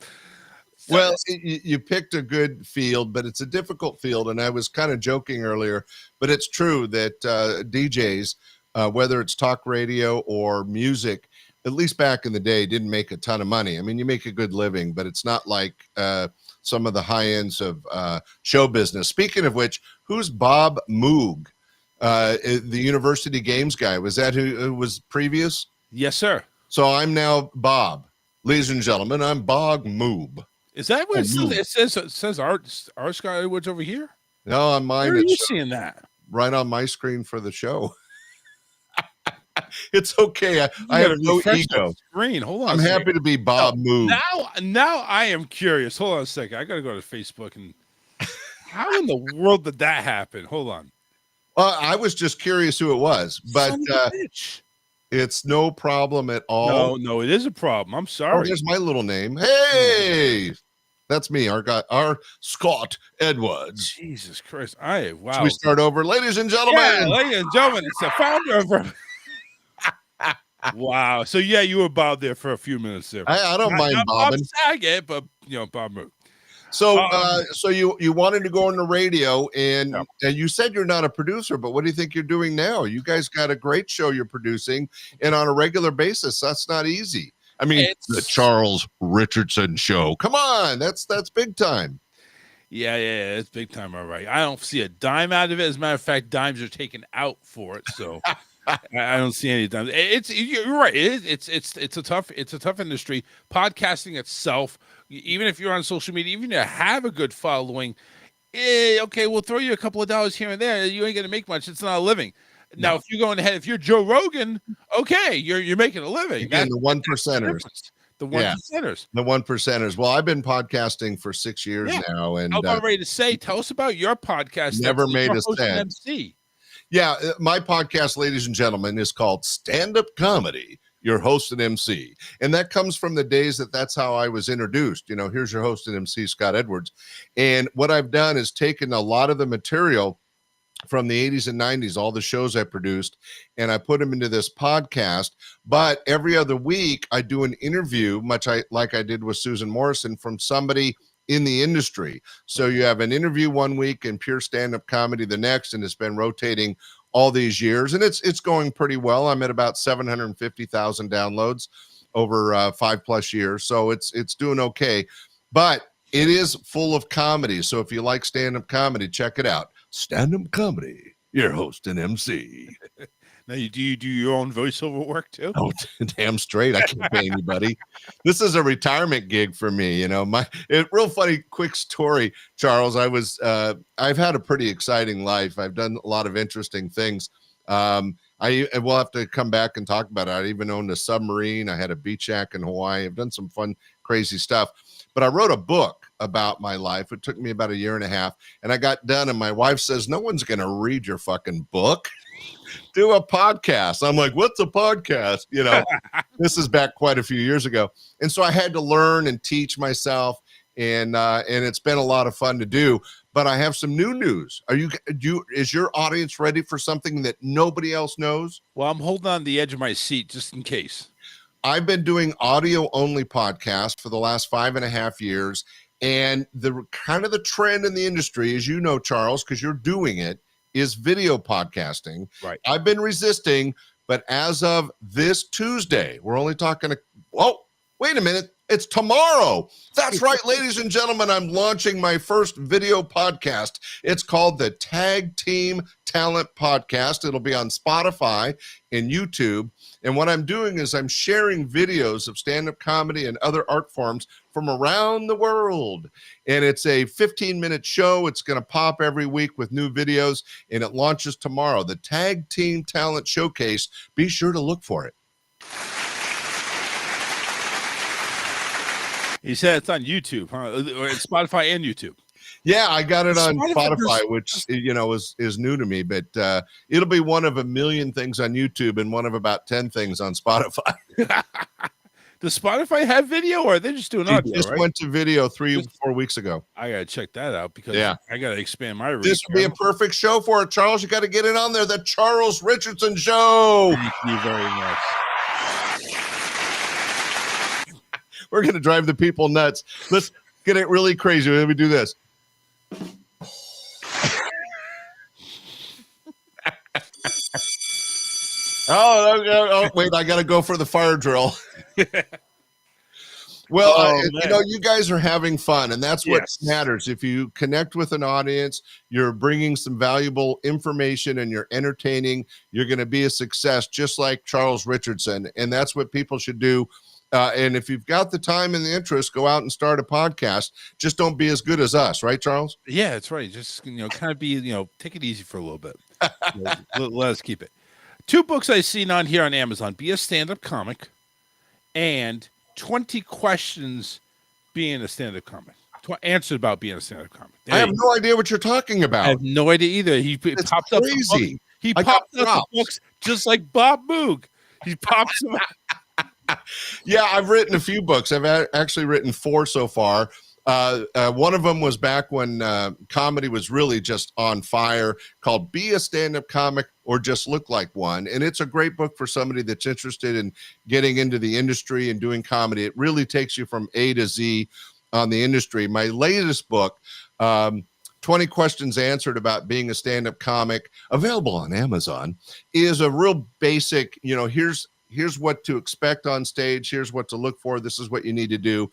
Well, you picked a good field, but it's a difficult field. And I was kind of joking earlier, but it's true that DJs, whether it's talk radio or music, at least back in the day, didn't make a ton of money. I mean, you make a good living, but it's not like some of the high ends of show business. Speaking of which, who's Bob Moog, the University Games guy? Was that who was previous? Yes, sir. So I'm now Bob. Ladies and gentlemen, I'm Bob Moog. Is that what it says? It says Art Scott Edwards over here? No, on mine. Where are you seeing that? Right on my screen for the show. It's okay. I have no ego. Screen. Hold on. I'm happy to be Bob Moog. Now I am curious. Hold on a second. I got to go to Facebook and how in the world did that happen? Hold on. Well, I was just curious who it was, but it's no problem at all. No, it is a problem. I'm sorry. Oh, there's my little name. Hey, that's me. Our Scott Edwards. Jesus Christ! Wow. Should we start over, ladies and gentlemen? Yeah, ladies and gentlemen, it's the founder of. Wow. So yeah, you were Bob there for a few minutes there. I don't mind bobbing. Bob Saget, but Bob Moog. So, so you wanted to go on the radio, and you said you're not a producer, but what do you think you're doing now? You guys got a great show you're producing, and on a regular basis, that's not easy. I mean, the Charles Richardson Show. Come on, that's big time. Yeah, it's big time. All right, I don't see a dime out of it. As a matter of fact, dimes are taken out for it. So. I don't see any dimes. You're right. It's a tough industry. Podcasting itself, even if you're on social media, even if you have a good following, okay, we'll throw you a couple of dollars here and there. You ain't gonna make much. It's not a living. Now, if you're going ahead, if you're Joe Rogan, okay, you're making a living. Again, the 1%ers. The 1%ers. The 1%ers. Well, I've been podcasting for 6 years now, and I'm about ready to say, tell us about your podcast. Never made a cent. MC. Yeah, my podcast, ladies and gentlemen, is called Stand Up Comedy, your host and MC. And that comes from the days that's how I was introduced. Here's your host and MC, Scott Edwards. And what I've done is taken a lot of the material from the 80s and 90s, all the shows I produced, and I put them into this podcast. But every other week, I do an interview, like I did with Susan Morrison, from somebody in the industry. So you have an interview one week and pure stand-up comedy the next, and it's been rotating all these years, and it's going pretty well. I'm at about 750,000 downloads over 5+ years, so it's doing okay. But it is full of comedy, so if you like stand-up comedy, check it out. Stand-up comedy, your host and MC. Now, do you do your own voiceover work too? Oh, damn straight. I can't pay anybody. This is a retirement gig for me. Real funny, quick story, Charles. I've had a pretty exciting life. I've done a lot of interesting things. I will have to come back and talk about it. I even owned a submarine. I had a beach shack in Hawaii. I've done some fun, crazy stuff. But I wrote a book about my life. It took me about 1.5 years, and I got done, and my wife says, no one's going to read your fucking book. Do a podcast. I'm like, what's a podcast? This is back quite a few years ago. And so I had to learn and teach myself, and it's been a lot of fun to do. but I have some new news. Is your audience ready for something that nobody else knows? Well, I'm holding on the edge of my seat just in case. I've been doing audio only podcast for the last 5.5 years. And the kind of the trend in the industry, as you know, Charles, because you're doing it, is video podcasting. Right. I've been resisting, but as of this Tuesday, we're only talking wait a minute. It's tomorrow. That's right, ladies and gentlemen. I'm launching my first video podcast. It's called the Tag Team Talent Podcast. It'll be on Spotify and YouTube. And what I'm doing is I'm sharing videos of stand-up comedy and other art forms from around the world. And it's a 15-minute show. It's going to pop every week with new videos, and it launches tomorrow. The Tag Team Talent Showcase. Be sure to look for it. He said it's on YouTube, huh? Or it's Spotify and YouTube. Yeah, I got it on Spotify, Spotify, which is new to me, but it'll be one of a million things on YouTube and one of about 10 things on Spotify. Does Spotify have video, or are they just doing audio? Just went to video 3 or 4 weeks ago. I gotta check that out because I gotta expand my reach. This would be a perfect show for it, Charles. You got to get it on there. The Charles Richardson Show. Thank you very much. We're going to drive the people nuts. Let's get it really crazy. Let me do this. Wait, I got to go for the fire drill. Well, you guys are having fun, and that's what matters. If you connect with an audience, you're bringing some valuable information and you're entertaining, you're going to be a success, just like Charles Richardson. And that's what people should do. And if you've got the time and the interest, go out and start a podcast. Just don't be as good as us, right, Charles? Yeah, that's right. Just kind of be, take it easy for a little bit. Let us keep it. 2 books I've seen on here on Amazon: Be a Stand-Up Comic and 20 Questions Being a Stand-Up Comic. Answers about being a stand-up comic. I have no idea what you're talking about. I have no idea either. It popped up. Crazy. He popped up the books just like Bob Moog. He pops them out. Yeah, I've written a few books. I've actually written 4 so far. One of them was back when comedy was really just on fire, called Be a Stand-Up Comic or Just Look Like One. And it's a great book for somebody that's interested in getting into the industry and doing comedy. It really takes you from A to Z on the industry. My latest book, 20 Questions Answered About Being a Stand-Up Comic, available on Amazon, is a real basic, here's what to expect on stage. Here's what to look for. This is what you need to do.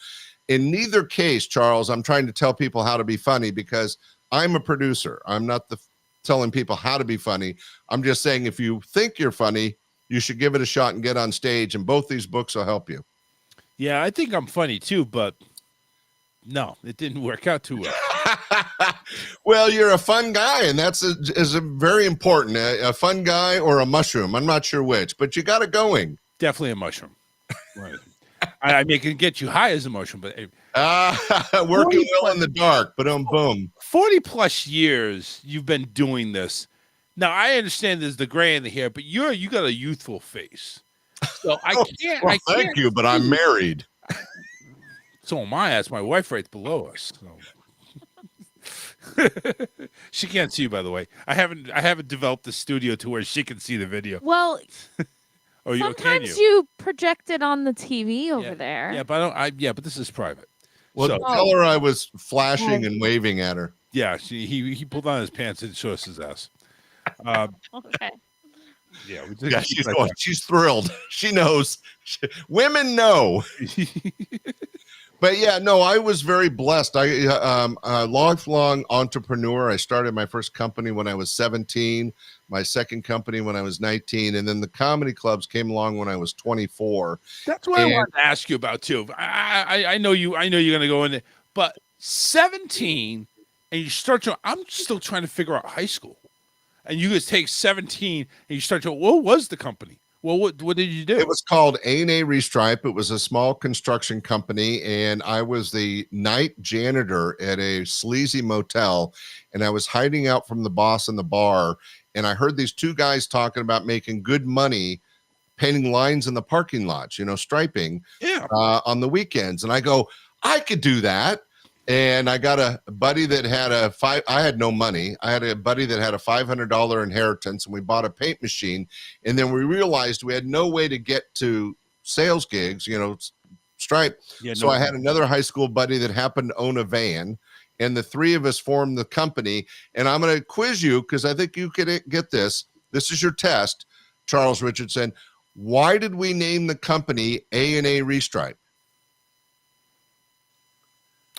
In neither case, Charles, I'm trying to tell people how to be funny because I'm a producer. I'm not telling people how to be funny. I'm just saying if you think you're funny, you should give it a shot and get on stage. And both these books will help you. Yeah, I think I'm funny too, but no, it didn't work out too well. Well, you're a fun guy, and that's a very important. A fun guy or a mushroom. I'm not sure which, but you got it going. Definitely a mushroom. Right. I mean, it can get you high as a mushroom, but working well in the dark. But boom. 40 plus years you've been doing this. Now I understand there's the gray in the hair, but you got a youthful face. So I can't. Well, thank you, but I'm married. So am I. That's my wife right below us. So. She can't see you, by the way. I haven't developed the studio to where she can see the video. Well, sometimes you project it on the TV over there. Yeah, but but this is private. Well, tell her I was flashing and waving at her. Yeah, he pulled on his pants and showed us his ass. Okay. Yeah, she's thrilled. She knows. Women know. But yeah, no, I was very blessed. A lifelong entrepreneur. I started my first company when I was 17, my second company when I was 19, and then the comedy clubs came along when I was 24. That's what I wanted to ask you about too. I know you're going to go in there, but 17, and you start to. I'm still trying to figure out high school, and you guys take 17 and you start to. What was the company? Well, what did you do? It was called A&A Restripe. It was a small construction company, and I was the night janitor at a sleazy motel, and I was hiding out from the boss in the bar, and I heard these 2 guys talking about making good money painting lines in the parking lots, striping on the weekends. And I go, I could do that. And I got a buddy that had I had no money. I had a buddy that had a $500 inheritance, and we bought a paint machine. And then we realized we had no way to get to sales gigs, Stripe. Yeah, So no I had problem. another high school buddy that happened to own a van, and the three of us formed the company. And I'm going to quiz you because I think you could get this. This is your test, Charles Richardson. Why did we name the company A&A Restripe?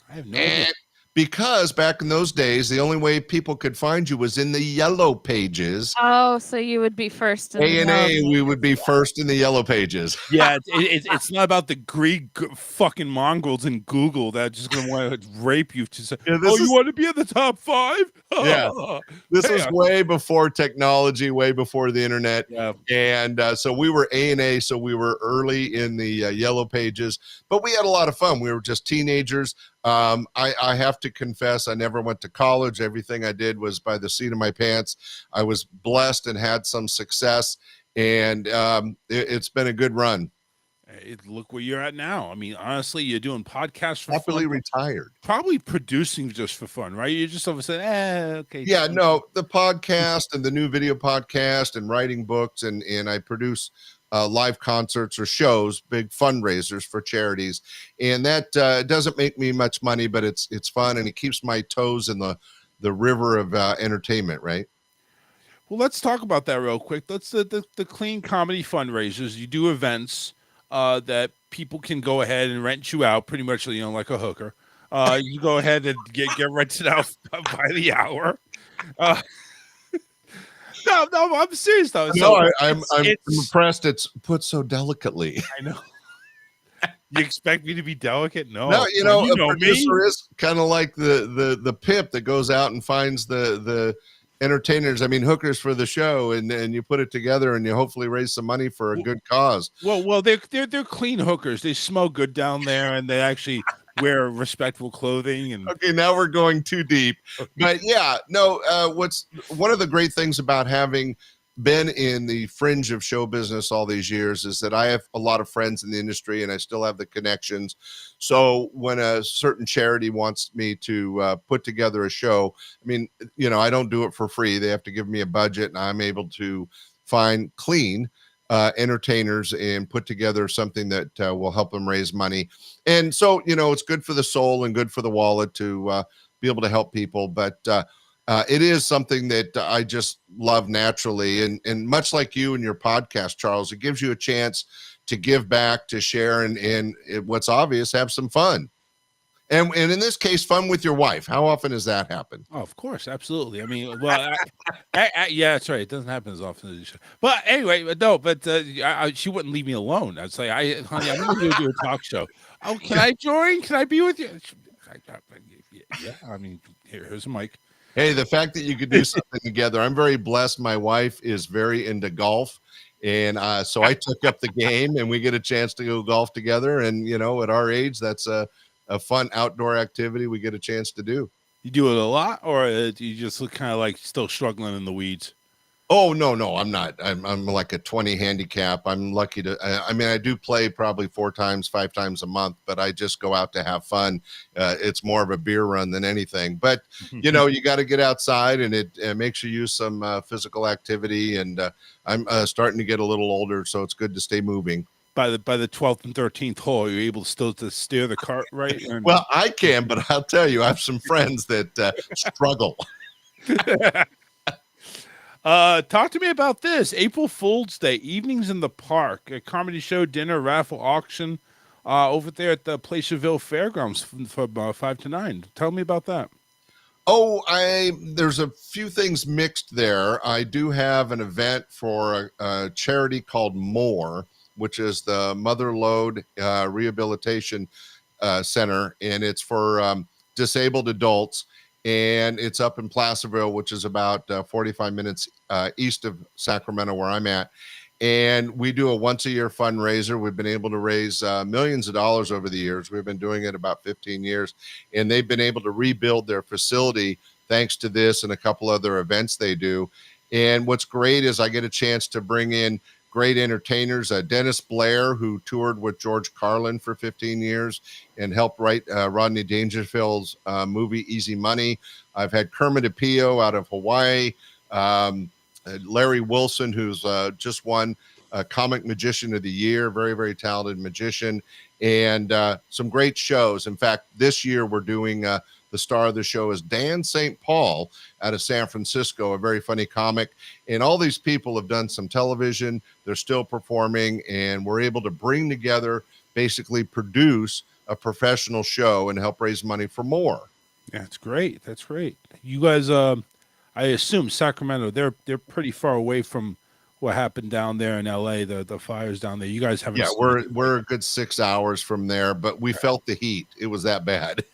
I have no idea. Because back in those days, the only way people could find you was in the yellow pages. Oh, so you would be first in the A&A, yellow we would be first in the yellow pages. Yeah, it's not about the Greek fucking Mongols in Google that are just gonna want to rape you. To say, Yeah, you want to be in the top 5? Yeah. This was Yeah. way before technology, way before the internet. Yeah. And so we were A&A, so we were early in the yellow pages, but we had a lot of fun. We were just teenagers. I have to confess, I never went to college. Everything I did was by the seat of my pants. I was blessed and had some success, and it's been a good run. Look where you're at now. I mean, honestly, you're doing podcasts for Happily fun. retired. Probably producing just for fun, right? You're just over saying, okay. Yeah, no, the podcast and the new video podcast and writing books, and I produce live concerts or shows, big fundraisers for charities, and that doesn't make me much money, but it's fun and it keeps my toes in the river of entertainment, right? Well, let's talk about that real quick. Let's the clean comedy fundraisers. You do events that people can go ahead and rent you out, pretty much, like a hooker. You go ahead and get rented out by the hour. No, I'm serious though. No, I'm impressed. It's put so delicately. I know. You expect me to be delicate? No. No, You a know producer me. is kind of like the pimp that goes out and finds the entertainers. I mean, hookers for the show, and you put it together, and you hopefully raise some money for a good cause. Well, they're clean hookers. They smell good down there, and they actually wear respectful clothing. And Okay, now we're going too deep. But yeah, no, what's one of the great things about having been in the fringe of show business all these years is that I have a lot of friends in the industry and I still have the connections. So when a certain charity wants me to put together a show, I mean, I don't do it for free. They have to give me a budget, and I'm able to find clean entertainers and put together something that will help them raise money. And so, it's good for the soul and good for the wallet to be able to help people. But it is something that I just love naturally. And much like you and your podcast, Charles, it gives you a chance to give back, to share, and what's obvious, have some fun. And in this case, fun with your wife. How often does that happen? Oh, of course, absolutely. I mean, well, yeah, that's right. It doesn't happen as often as it should. But anyway, she wouldn't leave me alone. I'd say, honey, I'm going to do a talk show. Oh, can I join? Can I be with you? Yeah, I mean, here's a mic. Hey, the fact that you could do something together, I'm very blessed. My wife is very into golf. And so I took up the game, and we get a chance to go golf together. And, at our age, that's a fun outdoor activity we get a chance to do. You do it a lot, or do you just look kind of like still struggling in the weeds? Oh, no, I'm not. I'm like a 20 handicap. I'm lucky to, I do play probably 4 times, 5 times a month, but I just go out to have fun. It's more of a beer run than anything, but you got to get outside, and it makes you use some physical activity. And I'm starting to get a little older, so it's good to stay moving. By the 12th and 13th hole, you're able to steer the cart right? Well, I can, but I'll tell you, I have some friends that struggle. Talk to me about this. April Fool's Day, evenings in the park, a comedy show, dinner, raffle, auction over there at the Placerville Fairgrounds from 5 to 9. Tell me about that. Oh, there's a few things mixed there. I do have an event for a charity called More, which is the Mother Lode Rehabilitation Center, and it's for disabled adults. And it's up in Placerville, which is about 45 minutes east of Sacramento, where I'm at. And we do a once-a-year fundraiser. We've been able to raise millions of dollars over the years. We've been doing it about 15 years. And they've been able to rebuild their facility thanks to this and a couple other events they do. And what's great is I get a chance to bring in great entertainers. Dennis Blair, who toured with George Carlin for 15 years and helped write Rodney Dangerfield's movie Easy Money. I've had Kermit Apio out of Hawaii. Larry Wilson, who's just won Comic Magician of the Year, very, very talented magician, and some great shows. In fact, this year we're doing the star of the show is Dan St. Paul out of San Francisco, a very funny comic. And all these people have done some television. They're still performing, and we're able to bring together, basically produce a professional show and help raise money for more. That's great. That's great. You guys, I assume Sacramento, they're pretty far away from what happened down there in LA, the fires down there. You guys haven't. Yeah, we're a good 6 hours from there, but we felt the heat. It was that bad.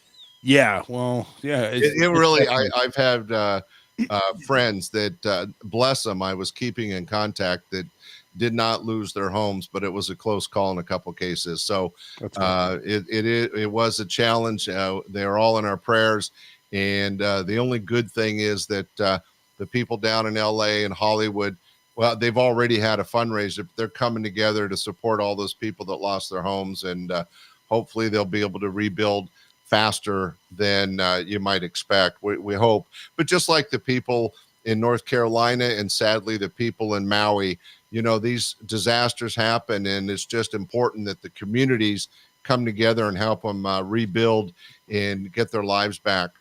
Yeah, well, yeah. It really, I've had friends that, bless them, I was keeping in contact that did not lose their homes, but it was a close call in a couple cases. So it was a challenge. They're all in our prayers. And the only good thing is that the people down in LA and Hollywood, well, they've already had a fundraiser. They're coming together to support all those people that lost their homes. And hopefully they'll be able to rebuild faster than you might expect. We hope. But just like the people in North Carolina and sadly the people in Maui, these disasters happen, and it's just important that the communities come together and help them rebuild and get their lives back.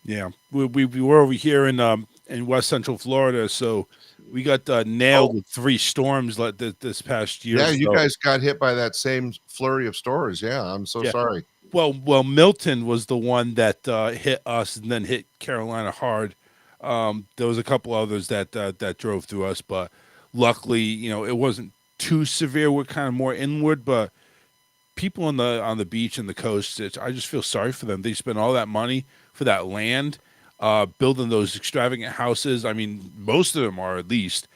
Yeah, we were over here in West Central Florida, so we got nailed with 3 storms like this past year. Yeah, you guys got hit by that same flurry of storms. Yeah, I'm so sorry. Well, Milton was the one that hit us and then hit Carolina hard. There was a couple others that drove through us, but luckily, it wasn't too severe. We're kind of more inward, but people on the beach and the coast, I just feel sorry for them. They spent all that money for that land, building those extravagant houses. I mean, most of them are, at least,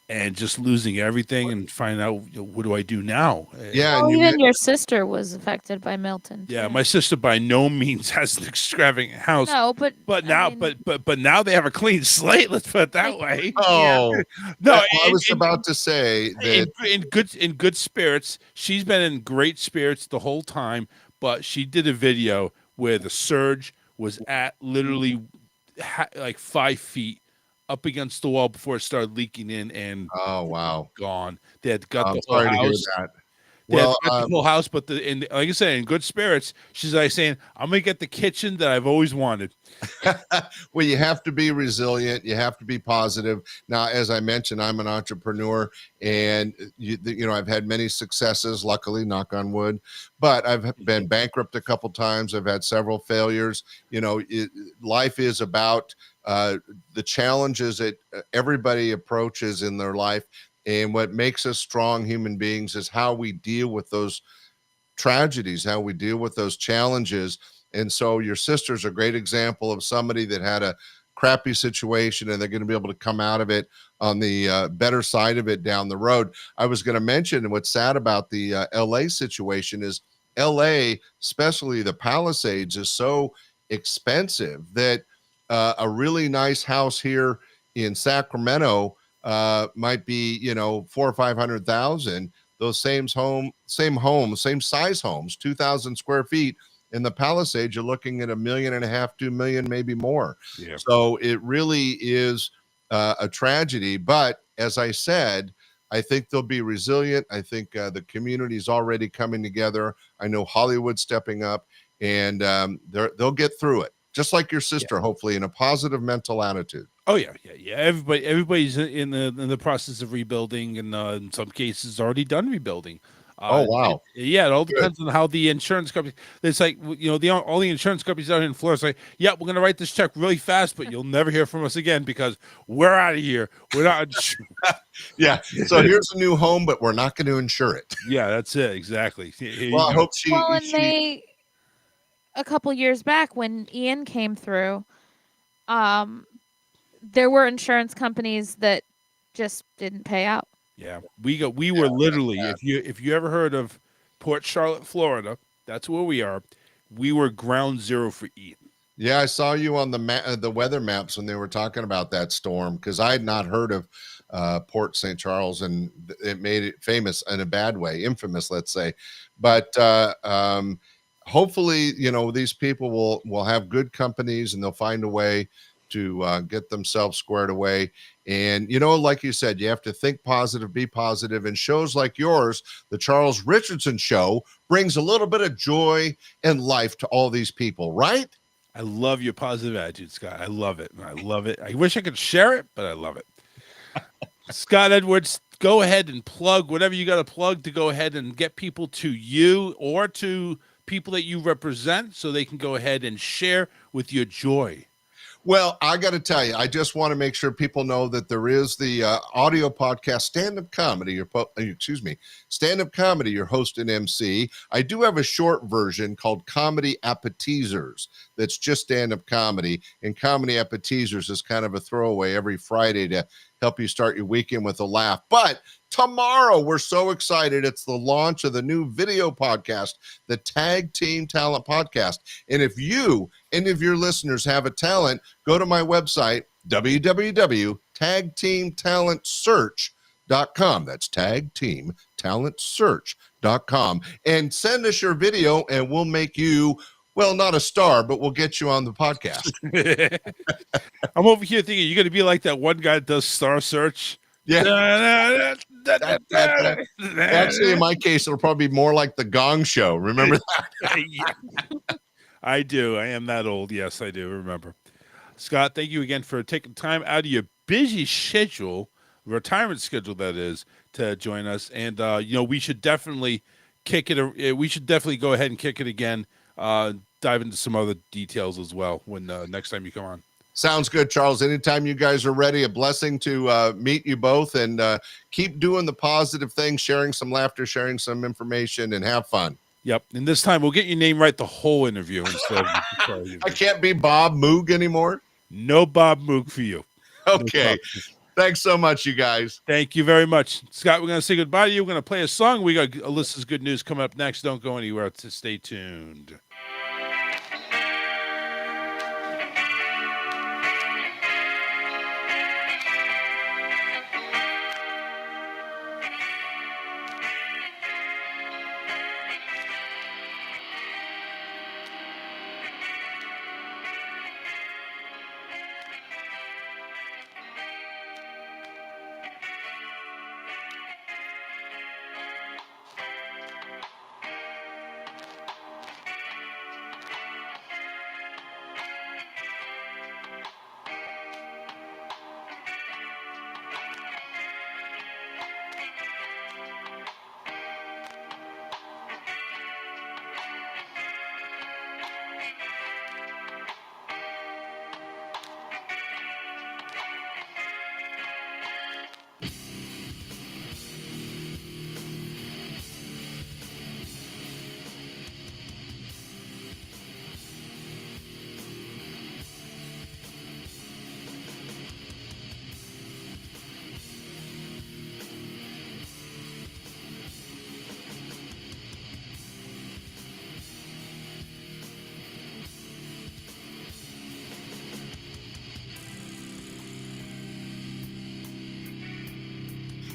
and just losing everything and finding out, what do I do now? Yeah. Well, even your sister was affected by Milton. Yeah, my sister by no means has an extravagant house. No, but now, but now they have a clean slate. Let's put it that way. Oh, no, I was about to say that in good spirits. She's been in great spirits the whole time, but she did a video where the surge was at literally like 5 feet up against the wall before it started leaking in, and oh wow, gone. They had got the whole whole house. Well, got the whole house, but like I said, in good spirits. She's like saying, "I'm gonna get the kitchen that I've always wanted." Well, you have to be resilient. You have to be positive. Now, as I mentioned, I'm an entrepreneur, and I've had many successes. Luckily, knock on wood, but I've been bankrupt a couple times. I've had several failures. Life is about the challenges that everybody approaches in their life. And what makes us strong human beings is how we deal with those tragedies, how we deal with those challenges. And so your sister's a great example of somebody that had a crappy situation, and they're going to be able to come out of it on the better side of it down the road. I was going to mention what's sad about the LA situation is LA, especially the Palisades, is so expensive that a really nice house here in Sacramento might be, $400,000 or $500,000. Those same size homes, 2,000 square feet in the Palisades, you're looking at $1.5 million, $2 million, maybe more. Yeah. So it really is a tragedy. But as I said, I think they'll be resilient. I think the community's already coming together. I know Hollywood's stepping up, and they'll get through it. Just like your sister, hopefully, in a positive mental attitude. Oh yeah. Everybody's in the process of rebuilding, and in some cases already done rebuilding. Oh wow! It all depends on how the insurance company. It's like all the insurance companies out here in Florida say, "Yeah, we're going to write this check really fast, but you'll never hear from us again because we're out of here. We're not." Yeah. So here's a new home, but we're not going to insure it. Yeah, that's it exactly. Well, I hope she. Well, and a couple years back when Ian came through, there were insurance companies that just didn't pay out. Yeah, we were literally, if you ever heard of Port Charlotte, Florida, that's where we are. We were ground zero for Ian. Yeah, I saw you on the weather maps when they were talking about that storm, because I had not heard of Port St. Charles, and it made it famous in a bad way, infamous, let's say. But hopefully, these people will have good companies, and they'll find a way to get themselves squared away. And, like you said, you have to think positive, be positive. And shows like yours, the Charles Richardson Show, brings a little bit of joy and life to all these people, right? I love your positive attitude, Scott. I love it. I love it. I wish I could share it, but I love it. Scott Edwards, go ahead and plug whatever you got to plug to go ahead and get people to you or to people that you represent so they can go ahead and share with your joy. Well, I got to tell you, I just want to make sure people know that there is the audio podcast stand-up comedy. Stand-up comedy. Your host and MC. I do have a short version called Comedy Appetizers. That's just stand-up comedy, and Comedy Appetizers is kind of a throwaway every Friday to help you start your weekend with a laugh. But tomorrow, we're so excited. It's the launch of the new video podcast, the Tag Team Talent Podcast. And if you, any of your listeners, have a talent, go to my website, www.tagteamtalentsearch.com. That's tagteamtalentsearch.com. And send us your video, and we'll make you, well, not a star, but we'll get you on the podcast. I'm over here thinking you're going to be like that one guy that does Star Search. Yeah. Actually, in my case, it'll probably be more like the Gong Show. Remember that? Yeah. I do. I am that old. Yes, I do remember. Scott, thank you again for taking time out of your busy schedule, retirement schedule that is, to join us. And we should definitely kick it. We should definitely go ahead and kick it again. Dive into some other details as well when next time you come on. Sounds good, Charles. Anytime you guys are ready, a blessing to meet you both, and keep doing the positive things, sharing some laughter, sharing some information, and have fun. Yep. And this time we'll get your name right the whole interview instead of I can't be Bob Moog anymore. No Bob Moog for you. Okay. Thanks so much, you guys. Thank you very much. Scott, we're going to say goodbye to you. We're going to play a song. We got Alyssa's good news coming up next. Don't go anywhere. Stay tuned.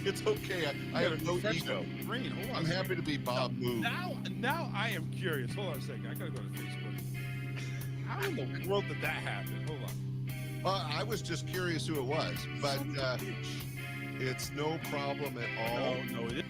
It's okay. I have no ego. Green. Hold on. I'm happy to be Bob Moog. Now I am curious. Hold on a second. I gotta go to Facebook. How in the world did that happen? Hold on. I was just curious who it was, but it's no problem at all. No, it is.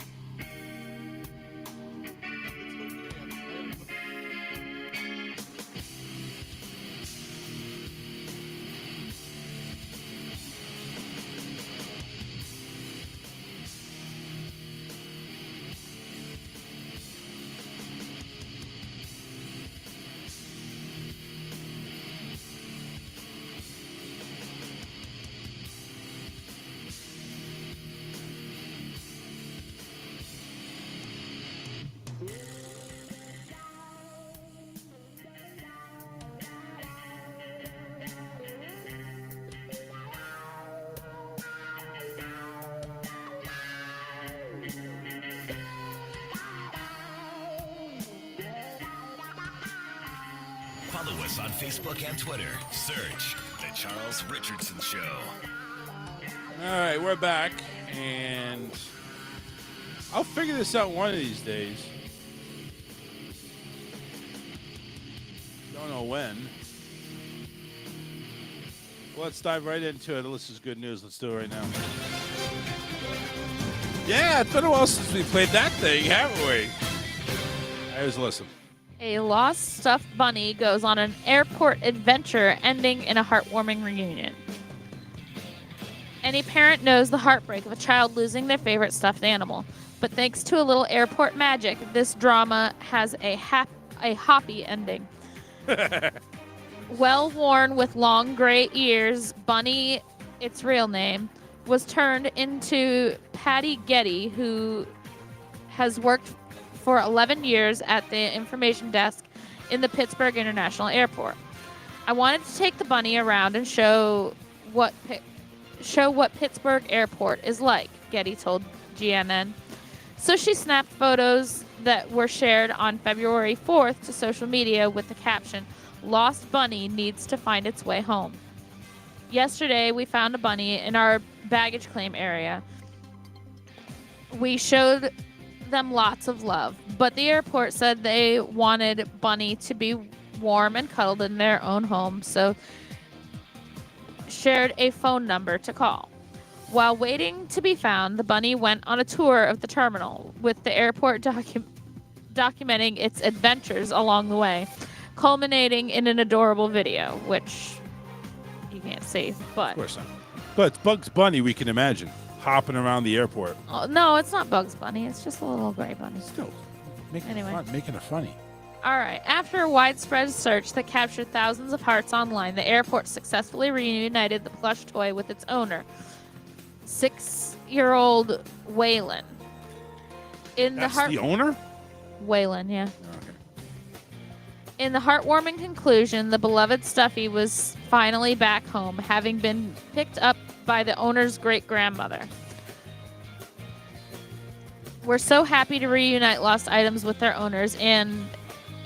Follow us on Facebook and Twitter. Search The Charles Richardson Show. All right, we're back, and I'll figure this out one of these days. Don't know when. Well, let's dive right into it. This is good news. Let's do it right now. Yeah, it's been a while since we played that thing, haven't we? Here's a listen. A lost stuffed bunny goes on an airport adventure ending in a heartwarming reunion. Any parent knows the heartbreak of a child losing their favorite stuffed animal. But thanks to a little airport magic, this drama has a happy ending. Well worn with long gray ears, Bunny, its real name, was turned into Patty Getty, who has worked for 11 years at the information desk in the Pittsburgh International Airport. I wanted to take the bunny around and show what Pittsburgh Airport is like, Getty told GNN. So she snapped photos that were shared on February 4th to social media with the caption, "Lost Bunny needs to find its way home." Yesterday, we found a bunny in our baggage claim area. We showed them lots of love, but the airport said they wanted Bunny to be warm and cuddled in their own home, so shared a phone number to call. While waiting to be found, the bunny went on a tour of the terminal, with the airport documenting its adventures along the way, culminating in an adorable video, which you can't see, but... Of course not. But it's Bugs Bunny, we can imagine, hopping around the airport. Oh, no, it's not Bugs Bunny. It's just a little gray bunny. Still, making it funny. All right. After a widespread search that captured thousands of hearts online, the airport successfully reunited the plush toy with its owner, 6-year-old Waylon. That's the owner? Waylon, yeah. In the heartwarming conclusion, the beloved Stuffy was finally back home, having been picked up by the owner's great-grandmother. We're so happy to reunite lost items with their owners, and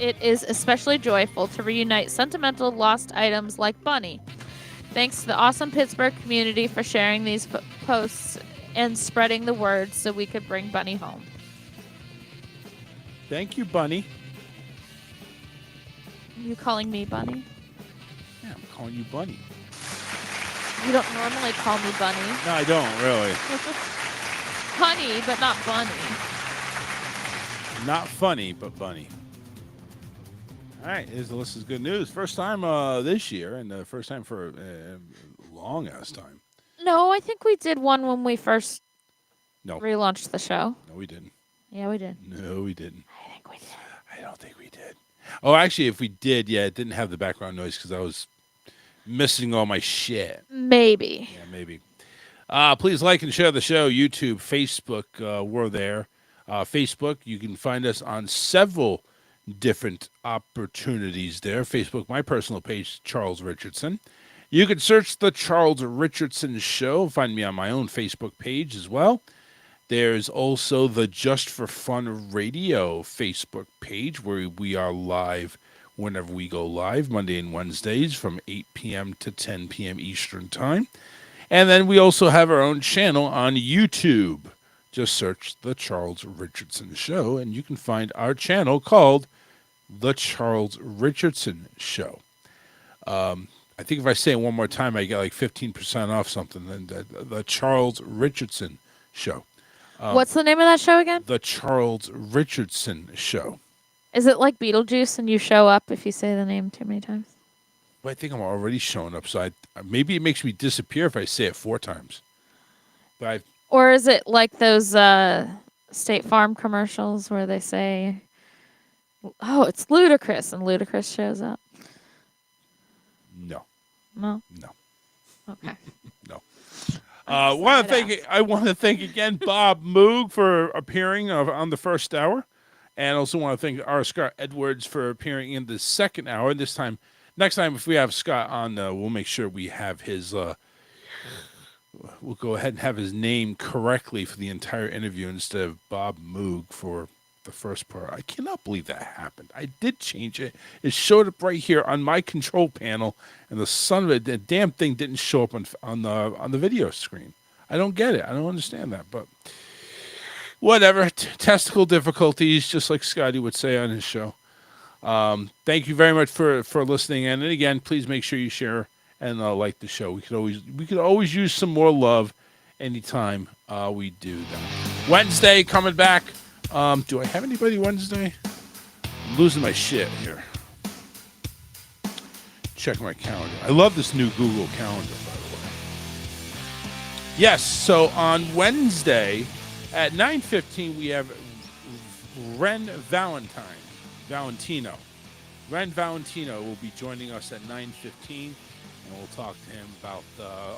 it is especially joyful to reunite sentimental lost items like Bunny. Thanks to the awesome Pittsburgh community for sharing these posts and spreading the word so we could bring Bunny home. Thank you, Bunny. You calling me Bunny? Yeah, I'm calling you Bunny. You don't normally call me Bunny. No, I don't, really. Honey, but not Bunny. Not funny, but Bunny. All right, here's the list of good news. First time this year, and the first time for a long-ass time. No, I think we did one when we first No. relaunched the show. No, we didn't. Yeah, we did. No, we didn't. I think we did. I don't think we did. Oh, actually, if we did, yeah, it didn't have the background noise because I was missing all my shit. Maybe. Yeah, maybe. Please like and share the show. YouTube, Facebook, we're there. Facebook, you can find us on several different opportunities there. Facebook, my personal page, Charles Richardson. You can search The Charles Richardson Show. Find me on my own Facebook page as well. There's also the Just for Fun Radio Facebook page where we are live whenever we go live, Monday and Wednesdays from 8 p.m. to 10 p.m. Eastern Time. And then we also have our own channel on YouTube. Just search The Charles Richardson Show, and you can find our channel called The Charles Richardson Show. I think if I say it one more time, I get like 15% off something. Then the Charles Richardson Show. What's the name of that show again? The Charles Richardson Show. Is it like Beetlejuice and you show up if you say the name too many times? Well, I think I'm already showing up, so maybe it makes me disappear if I say it 4 times. But Or is it like those State Farm commercials where they say, "Oh, it's Ludacris," and Ludacris shows up? No. No? No. Okay. No. I want to thank again Bob Moog for appearing on the first hour, and also want to thank R. Scott Edwards for appearing in the second hour. And next time, if we have Scott on, we'll make sure we have his. We'll go ahead and have his name correctly for the entire interview instead of Bob Moog for the first part. I cannot believe that happened. I did change it. It showed up right here on my control panel, and the damn thing didn't show up on the video screen. I don't get it. I don't understand that, but whatever. Testicle difficulties, just like Scotty would say on his show. Thank you very much for listening, and again, please make sure you share and like the show. We could always use some more love anytime we do that. Wednesday coming back. Do I have anybody Wednesday? I'm losing my shit here. Check my calendar. I love this new Google Calendar, by the way. Yes, so on Wednesday at 9:15 we have Ren Valentino. Ren Valentino will be joining us at 9:15, and we'll talk to him about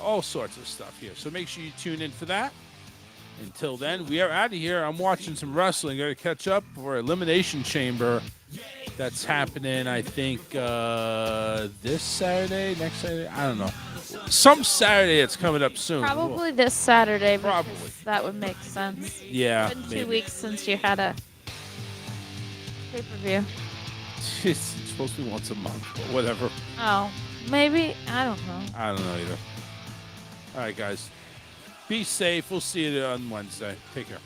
all sorts of stuff here. So make sure you tune in for that. Until then, we are out of here. I'm watching some wrestling. Got to catch up for Elimination Chamber. That's happening, I think, this Saturday, next Saturday. I don't know. Some Saturday it's coming up soon. Probably this Saturday. Probably. That would make sense. Yeah. It's been 2 weeks since you had a pay-per-view. It's supposed to be once a month, but whatever. Oh, maybe. I don't know. I don't know either. All right, guys. Be safe. We'll see you on Wednesday. Take care.